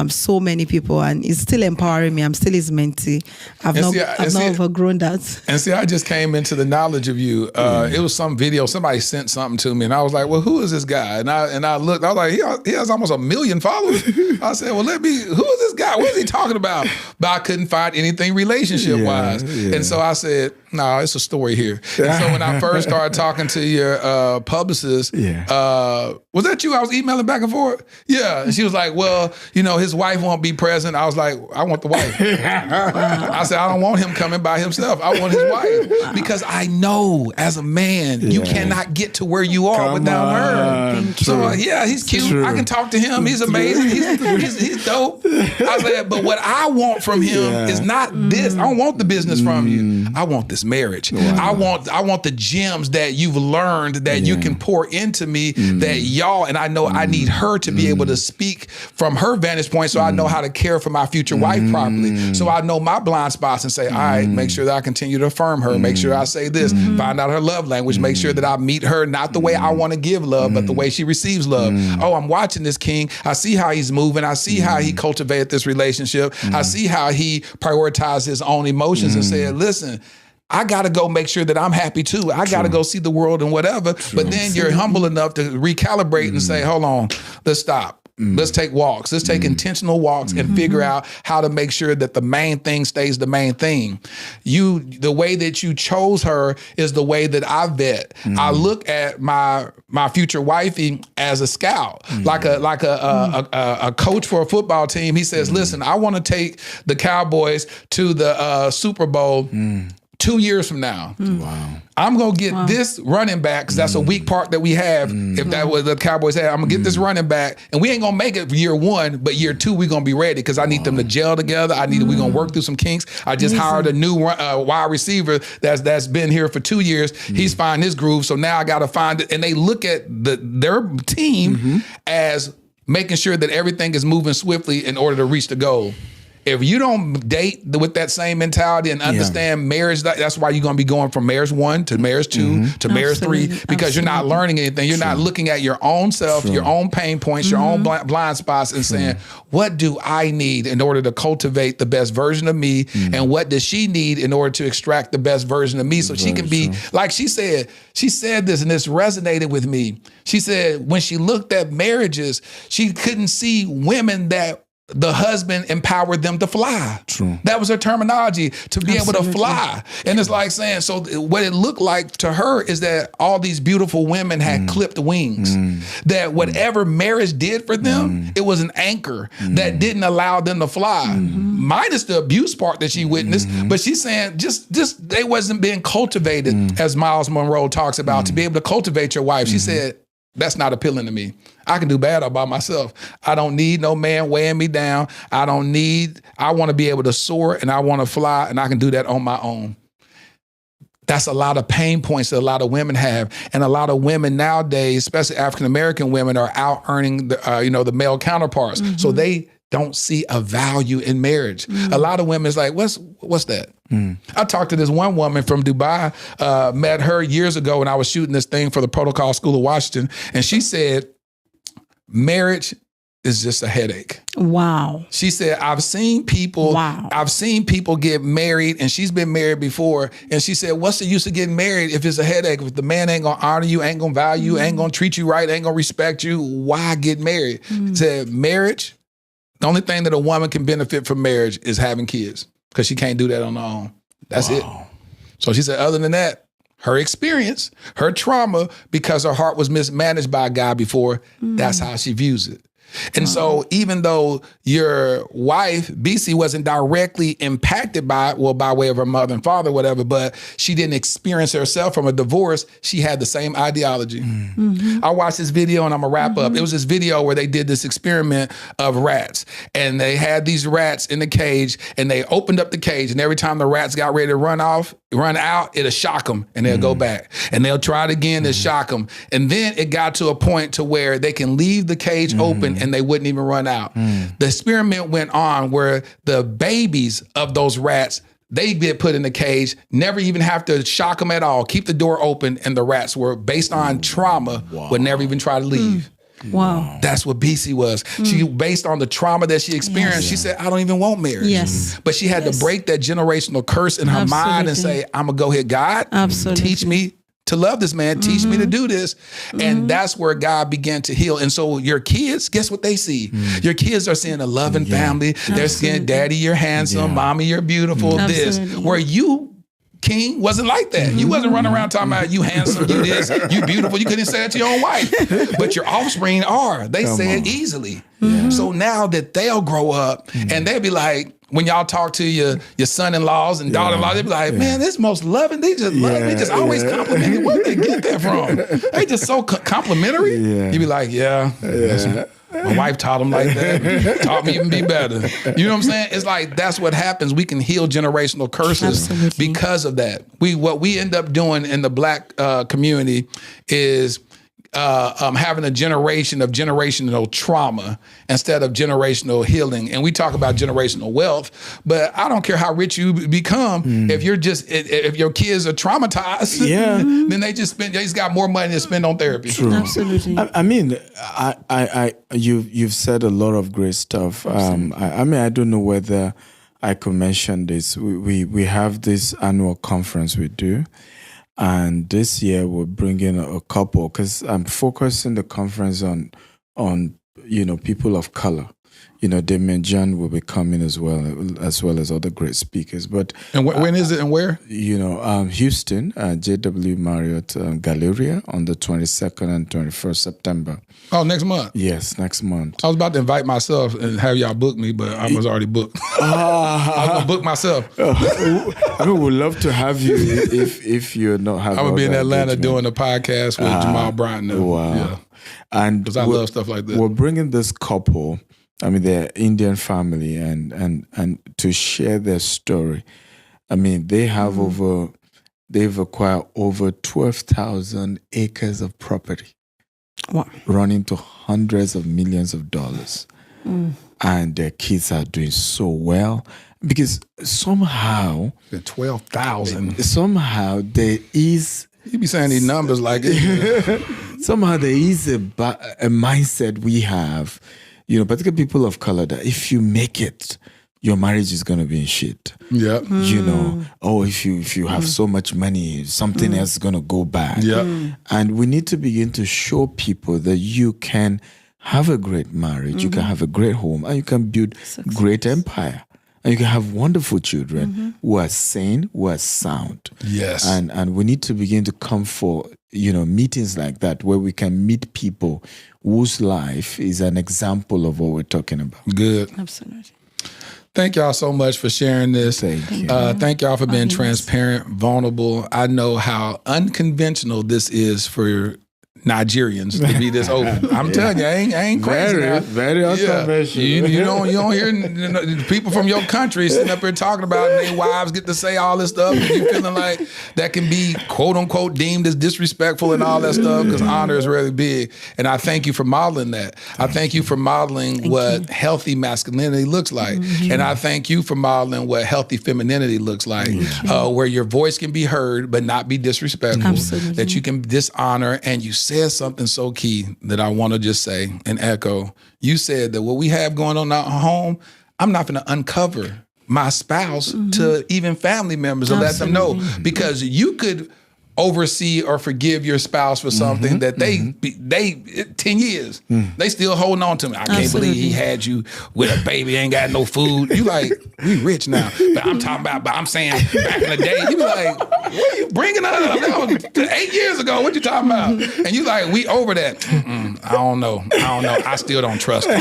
so many people, and he's still empowering me. I'm still his mentee. I've not overgrown that. And see, I just came into the knowledge of you. It was some video. Somebody sent something to me, and I was like, "Well, who is this guy?" And I looked. I was like, "He has almost 1 million followers." I said, "Well, who is this guy? What is he talking about?" But I couldn't find anything relationship wise, and so I said, "No, it's a story here." And so when I first started talking to your publicist, was that you? I was emailing back and forth. Yeah, and she was like, "Well, his wife won't be present." I was like, "I want the wife." I said, "I don't want him coming by himself. I want his wife because I know as a man you cannot get to where you are without her." So he's cute. True. I can talk to him. He's amazing. He's dope. I said, but what I want from him is not this. I don't want the business from you. I want this marriage. Wow. I want the gems that you've learned that you can pour into me. That y'all, and I know I need her to be able to speak from her vantage point, so I know how to care for my future wife properly. So I know my blind spots and say, all right, make sure that I continue to affirm her. Make sure I say this. Find out her love language. Make sure that I meet her not the way I want to give love, but the way she receives love. Oh, I'm watching this king. I see how he's moving. I see how he cultivated this relationship. I see how he prioritized his own emotions and said, listen, I got to go make sure that I'm happy too. I got to go see the world and whatever. But then you're humble enough to recalibrate and say, hold on, let's stop. Let's take walks. Let's take intentional walks and figure out how to make sure that the main thing stays the main thing. The way that you chose her is the way that I vet. I look at my future wifey as a scout, like a coach for a football team. He says, listen, I want to take the Cowboys to the Super Bowl 2 years from now. Wow. I'm going to get this running back, because that's a weak part that we have. If that was the Cowboys had, I'm going to get this running back, and we ain't going to make it year 1, but year 2, we're going to be ready, because I need them to gel together. We're going to work through some kinks. I just hired a new wide receiver that's been here for 2 years. He's finding his groove, so now I got to find it. And they look at their team as making sure that everything is moving swiftly in order to reach the goal. If you don't date with that same mentality and understand marriage, that's why you're going to be going from marriage 1 to marriage 2 to marriage 3, because you're not learning anything. You're not looking at your own self, your own pain points, your own blind spots, and saying, what do I need in order to cultivate the best version of me? And what does she need in order to extract the best version of me? So she can be, like she said this, and this resonated with me. She said when she looked at marriages, she couldn't see women that the husband empowered them to fly. True. That was her terminology, to be able to fly. And it's like saying, so what it looked like to her is that all these beautiful women had clipped wings. That whatever marriage did for them, it was an anchor that didn't allow them to fly. Minus the abuse part that she witnessed. But she's saying just they wasn't being cultivated, as Miles Monroe talks about, to be able to cultivate your wife. She said, that's not appealing to me. I can do bad all by myself. I don't need no man weighing me down. I want to be able to soar, and I want to fly, and I can do that on my own. That's a lot of pain points that a lot of women have. And a lot of women nowadays, especially African-American women, are out earning the male counterparts. So they don't see a value in marriage. A lot of women is like, what's that? I talked to this one woman from Dubai, met her years ago when I was shooting this thing for the Protocol School of Washington. And she said, marriage is just a headache. Wow. She said, I've seen people get married, and she's been married before. And she said, what's the use of getting married if it's a headache? If the man ain't gonna honor you, ain't gonna value you, ain't gonna treat you right, ain't gonna respect you, why get married? She said, marriage, the only thing that a woman can benefit from marriage is having kids, because she can't do that on her own. That's it. So she said, other than that, her experience, her trauma, because her heart was mismanaged by a guy before, that's how she views it. And so even though your wife, BC, wasn't directly impacted by it, well, by way of her mother and father, whatever, but she didn't experience herself from a divorce, she had the same ideology. I watched this video, and I'm gonna wrap up. It was this video where they did this experiment of rats, and they had these rats in the cage, and they opened up the cage, and every time the rats got ready to run out, it'll shock them, and they'll go back. And they'll try it again, to shock them. And then it got to a point to where they can leave the cage open and they wouldn't even run out. The experiment went on where the babies of those rats they get put in the cage, never even have to shock them at all, keep the door open, and the rats were, based on trauma, would never even try to leave. Wow. That's what BC was. She, based on the trauma that she experienced, she said, I don't even want marriage. Yes. But she had to break that generational curse in her mind and say, I'm going to go here. God, teach me to love this man. Teach me to do this. And that's where God began to heal. And so your kids, guess what they see? Your kids are seeing a loving family. They're seeing, daddy, you're handsome. Mommy, you're beautiful. This. Where you, King, wasn't like that. You wasn't running around talking about you handsome, you this, you beautiful. You couldn't say it to your own wife. But your offspring are. They say it easily. So now that they'll grow up and they'll be like, when y'all talk to your son-in-laws and daughter-in-laws, they'll be like, man, this most loving. They just love me. Just always compliment me. Where they get that from? They just so complimentary. You be like, my wife taught them like that. Taught me even be better. You know what I'm saying? It's like that's what happens. We can heal generational curses because of that. What we end up doing in the Black community is having a generation of generational trauma instead of generational healing. And we talk about generational wealth, but I don't care how rich you become. If you're if your kids are traumatized, then they just got more money to spend on therapy. True. Absolutely. I mean, you've said a lot of great stuff. I mean, I don't know whether I could mention this. We have this annual conference we do. And this year we're bringing a couple, because I'm focusing the conference on people of color. Damien John will be coming as well as other great speakers. But when is it and where? Houston, JW Marriott Galleria on the 22nd and 21st September. Oh, next month? Yes, next month. I was about to invite myself and have y'all book me, but I was already booked. I was going to book myself. I mean, we'd love to have you if you're not having. I would be in Atlanta doing a podcast with Jamal Bryant. Wow. Yeah. And because I love stuff like that. We're bringing this couple, I mean, they're Indian family, and to share their story. I mean, they have they've acquired over 12,000 acres of property. Wow. Running to hundreds of millions of dollars. And their kids are doing so well because somehow 12,000. Somehow there is. You be saying these numbers like it. Somehow there is a mindset we have, particularly people of color, that if you make it, your marriage is gonna be in shit. Yeah. If you have so much money, something else is gonna go bad. Yeah. And we need to begin to show people that you can have a great marriage, you can have a great home, and you can build great empire. And you can have wonderful children who are sane, who are sound. Yes. And we need to begin to come for, meetings like that where we can meet people whose life is an example of what we're talking about. Good. Absolutely. Thank y'all so much for sharing this. Thank you. Thank y'all for being transparent, vulnerable. I know how unconventional this is for Nigerians to be this open. I'm telling you, I ain't crazy. Very unconventional. You don't hear people from your country sitting up here talking about it, and their wives get to say all this stuff, and you feeling like that can be quote unquote deemed as disrespectful and all that stuff, because honor is really big. And I thank you for modeling that. I thank you for modeling what healthy masculinity looks like. And I thank you for modeling what healthy femininity looks like, where your voice can be heard but not be disrespectful. Absolutely. That you can dishonor. And you said something so key that I want to just say and echo. You said that what we have going on in our home, I'm not going to uncover my spouse to even family members or let them know, because you could oversee or forgive your spouse for something that they 10 years, they still holding on to me. I can't believe he had you with a baby, ain't got no food. You like, we rich now. But I'm saying back in the day, you be like, what are you bringing up? That was 8 years ago, what you talking about? And you like, we over that. I don't know. I still don't trust him.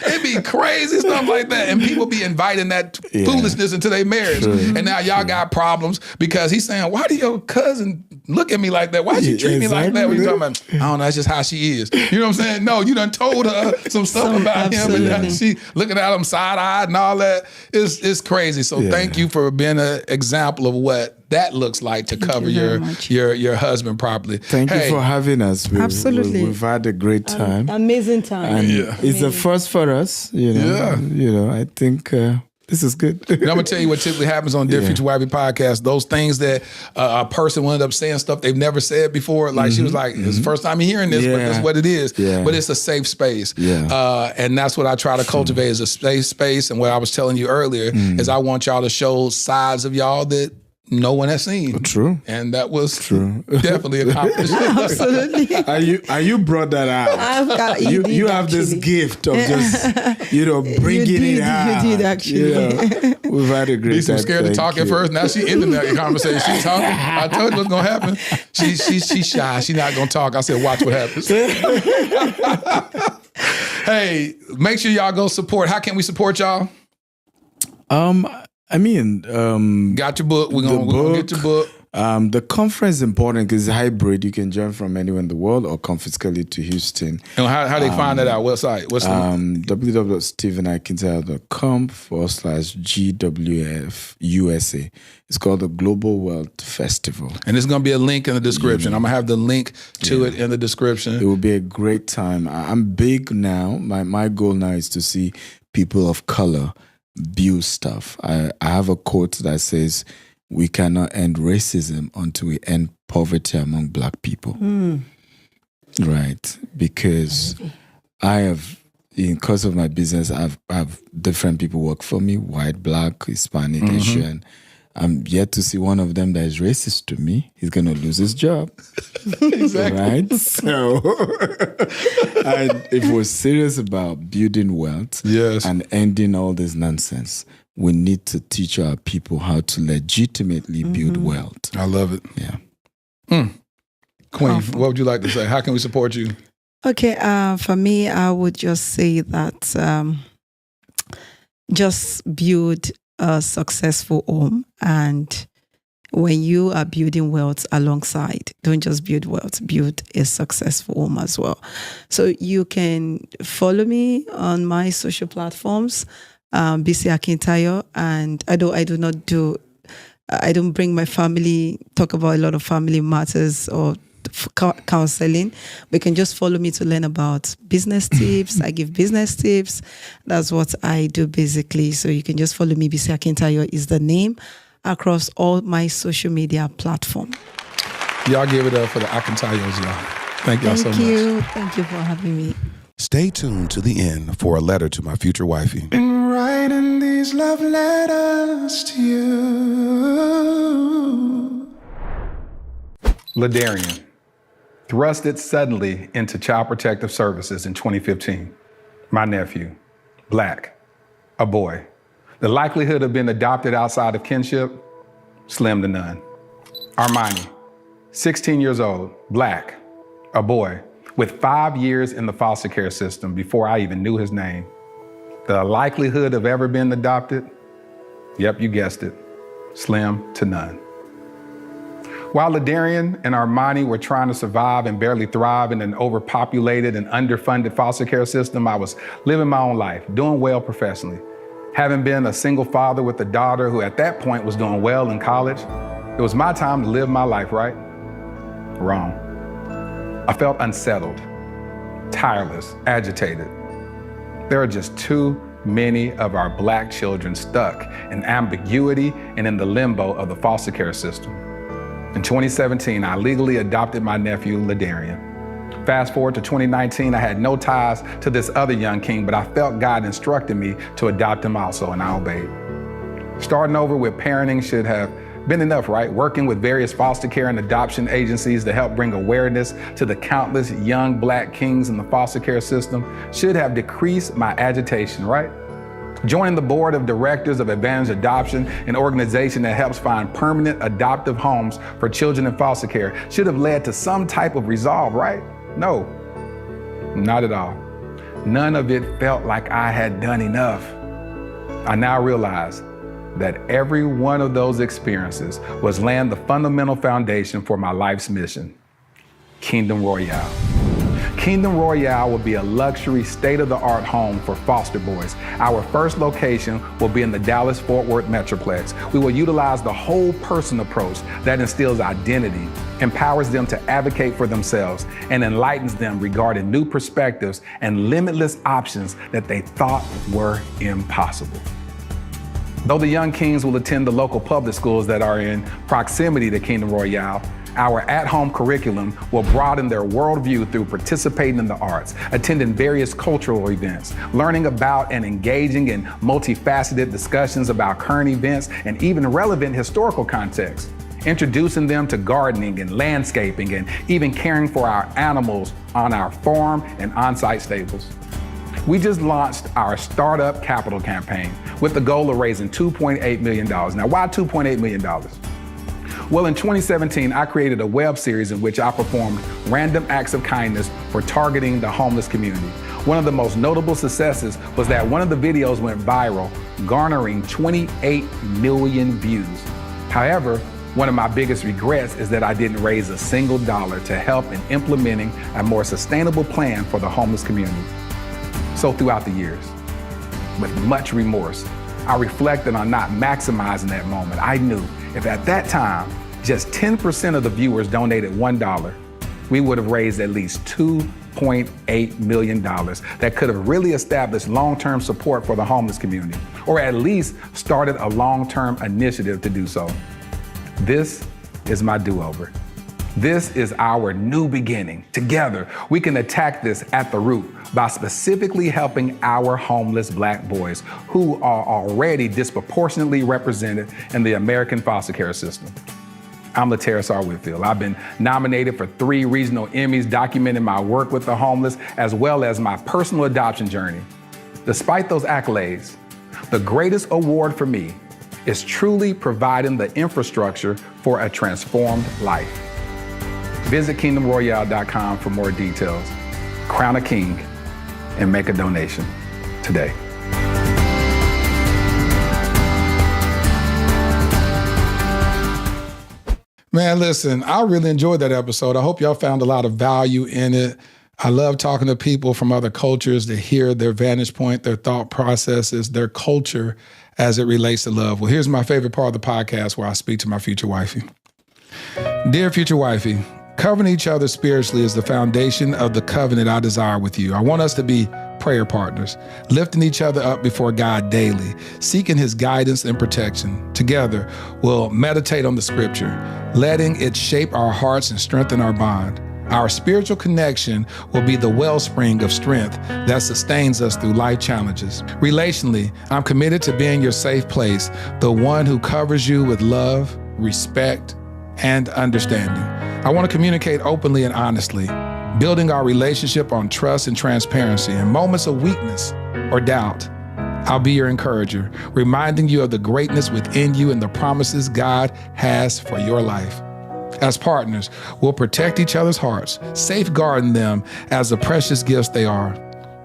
It'd be crazy stuff like that. And people be inviting that foolishness into their marriage. And now y'all got problems because he's saying, why do your cousin look at me like that? Why'd you treat me like that? What you talking about? I don't know, that's just how she is. You know what I'm saying? No, you done told her some stuff about him, and now she looking at him side-eyed and all that. It's crazy. So thank you for being an example of what that looks like to cover your husband properly. Thank you for having us. Absolutely. We've had a great time. Amazing time. And it's the first for us, I think this is good. And I'm gonna tell you what typically happens on Dear Future Wifey podcast. Those things that a person will end up saying stuff they've never said before. Like she was like, "It's the first time you're hearing this, but that's what it is." Yeah. But it's a safe space, and that's what I try to cultivate is a safe space. And what I was telling you earlier is I want y'all to show sides of y'all that no one has seen. True. And that was definitely accomplished. Absolutely. And you brought that out. I've got You have this gift of just, bringing it out. You did actually. We've had a great Lisa was time. scared to talk at first. Now she ended that conversation. She's talking. I told you what's gonna happen. She's shy. She's not gonna talk. I said, watch what happens. Hey, make sure y'all go support. How can we support y'all? I mean, got your book. We're gonna get your book. The conference is important because it's hybrid. You can join from anywhere in the world or come physically to Houston. And how they find that out? Website? What's www.stephenakintail.com/GWF-USA. It's called the Global Wealth Festival. And there's gonna be a link in the description. I'm gonna have the link to it in the description. It will be a great time. I'm big now. My goal now is to see people of color build stuff. I have a quote that says, "We cannot end racism until we end poverty among Black people." Right? Because I have, because of my business, I have different people work for me, white, Black, Hispanic, Asian. I'm yet to see one of them that is racist to me. He's going to lose his job. Exactly. Right? So, and if we're serious about building wealth and ending all this nonsense, we need to teach our people how to legitimately build wealth. I love it. Yeah. Queen, what would you like to say? How can we support you? Okay, for me, I would just say that just build a successful home, and when you are building wealth alongside, don't just build wealth, build a successful home as well. So you can follow me on my social platforms, BC Akintayo, and I don't bring my family, talk about a lot of family matters or counseling. But you can just follow me to learn about business tips. I give business tips. That's what I do basically. So you can just follow me. BC Akintayo is the name across all my social media platforms. Y'all give it up for the Akintayos, y'all. Thank y'all so much. Thank you for having me. Stay tuned to the end for a letter to my future wifey. Been writing these love letters to you. Ladarian thrusted suddenly into Child Protective Services in 2015. My nephew, Black, a boy. The likelihood of being adopted outside of kinship, slim to none. Armani, 16 years old, Black, a boy, with 5 years in the foster care system before I even knew his name. The likelihood of ever being adopted, yep, you guessed it, slim to none. While Ladarian and Armani were trying to survive and barely thrive in an overpopulated and underfunded foster care system, I was living my own life, doing well professionally. Having been a single father with a daughter who at that point was doing well in college, it was my time to live my life, right? Wrong. I felt unsettled, tireless, agitated. There are just too many of our Black children stuck in ambiguity and in the limbo of the foster care system. In 2017, I legally adopted my nephew, Ladarian. Fast forward to 2019, I had no ties to this other young king, but I felt God instructed me to adopt him also, and I obeyed. Starting over with parenting should have been enough, right? Working with various foster care and adoption agencies to help bring awareness to the countless young Black kings in the foster care system should have decreased my agitation, right? Joining the board of directors of Advantage Adoption, an organization that helps find permanent adoptive homes for children in foster care, should have led to some type of resolve, right? No, not at all. None of it felt like I had done enough. I now realize that every one of those experiences was laying the fundamental foundation for my life's mission, Kingdom Royale. Kingdom Royale will be a luxury, state-of-the-art home for foster boys. Our first location will be in the Dallas-Fort Worth Metroplex. We will utilize the whole person approach that instills identity, empowers them to advocate for themselves, and enlightens them regarding new perspectives and limitless options that they thought were impossible. Though the young kings will attend the local public schools that are in proximity to Kingdom Royale, our at-home curriculum will broaden their worldview through participating in the arts, attending various cultural events, learning about and engaging in multifaceted discussions about current events and even relevant historical context, introducing them to gardening and landscaping and even caring for our animals on our farm and on-site stables. We just launched our Startup Capital campaign with the goal of raising $2.8 million. Now, why $2.8 million? Well, in 2017, I created a web series in which I performed random acts of kindness for targeting the homeless community. One of the most notable successes was that one of the videos went viral, garnering 28 million views. However, one of my biggest regrets is that I didn't raise a single dollar to help in implementing a more sustainable plan for the homeless community. So throughout the years, with much remorse, I reflected on not maximizing that moment. I knew if at that time, just 10% of the viewers donated $1, we would have raised at least $2.8 million that could have really established long-term support for the homeless community, or at least started a long-term initiative to do so. This is my do-over. This is our new beginning. Together, we can attack this at the root by specifically helping our homeless Black boys who are already disproportionately represented in the American foster care system. I'm Laterra Whitfield. I've been nominated for 3 regional Emmys documenting my work with the homeless as well as my personal adoption journey. Despite those accolades, the greatest award for me is truly providing the infrastructure for a transformed life. Visit kingdomroyale.com for more details. Crown a king and make a donation today. Man, listen, I really enjoyed that episode. I hope y'all found a lot of value in it. I love talking to people from other cultures to hear their vantage point, their thought processes, their culture as it relates to love. Well, here's my favorite part of the podcast where I speak to my future wifey. Dear future wifey, covering each other spiritually is the foundation of the covenant I desire with you. I want us to be prayer partners, lifting each other up before God daily, seeking his guidance and protection. Together, we'll meditate on the scripture, letting it shape our hearts and strengthen our bond. Our spiritual connection will be the wellspring of strength that sustains us through life challenges. Relationally, I'm committed to being your safe place, the one who covers you with love, respect, and understanding. I want to communicate openly and honestly, building our relationship on trust and transparency. In moments of weakness or doubt, I'll be your encourager, reminding you of the greatness within you and the promises God has for your life. As partners, we'll protect each other's hearts, safeguarding them as the precious gifts they are.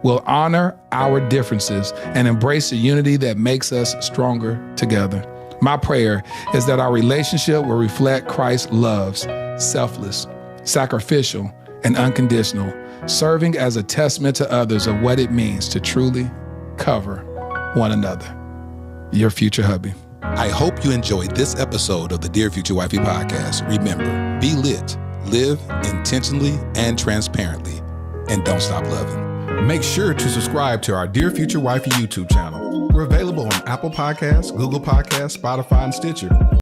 We'll honor our differences and embrace the unity that makes us stronger together. My prayer is that our relationship will reflect Christ's loves, selfless, sacrificial, and unconditional, serving as a testament to others of what it means to truly cover one another. Your future hubby. I hope you enjoyed this episode of the Dear Future Wifey podcast. Remember, be lit, live intentionally and transparently, and don't stop loving. Make sure to subscribe to our Dear Future Wifey YouTube channel. We're available on Apple Podcasts, Google Podcasts, Spotify, and Stitcher.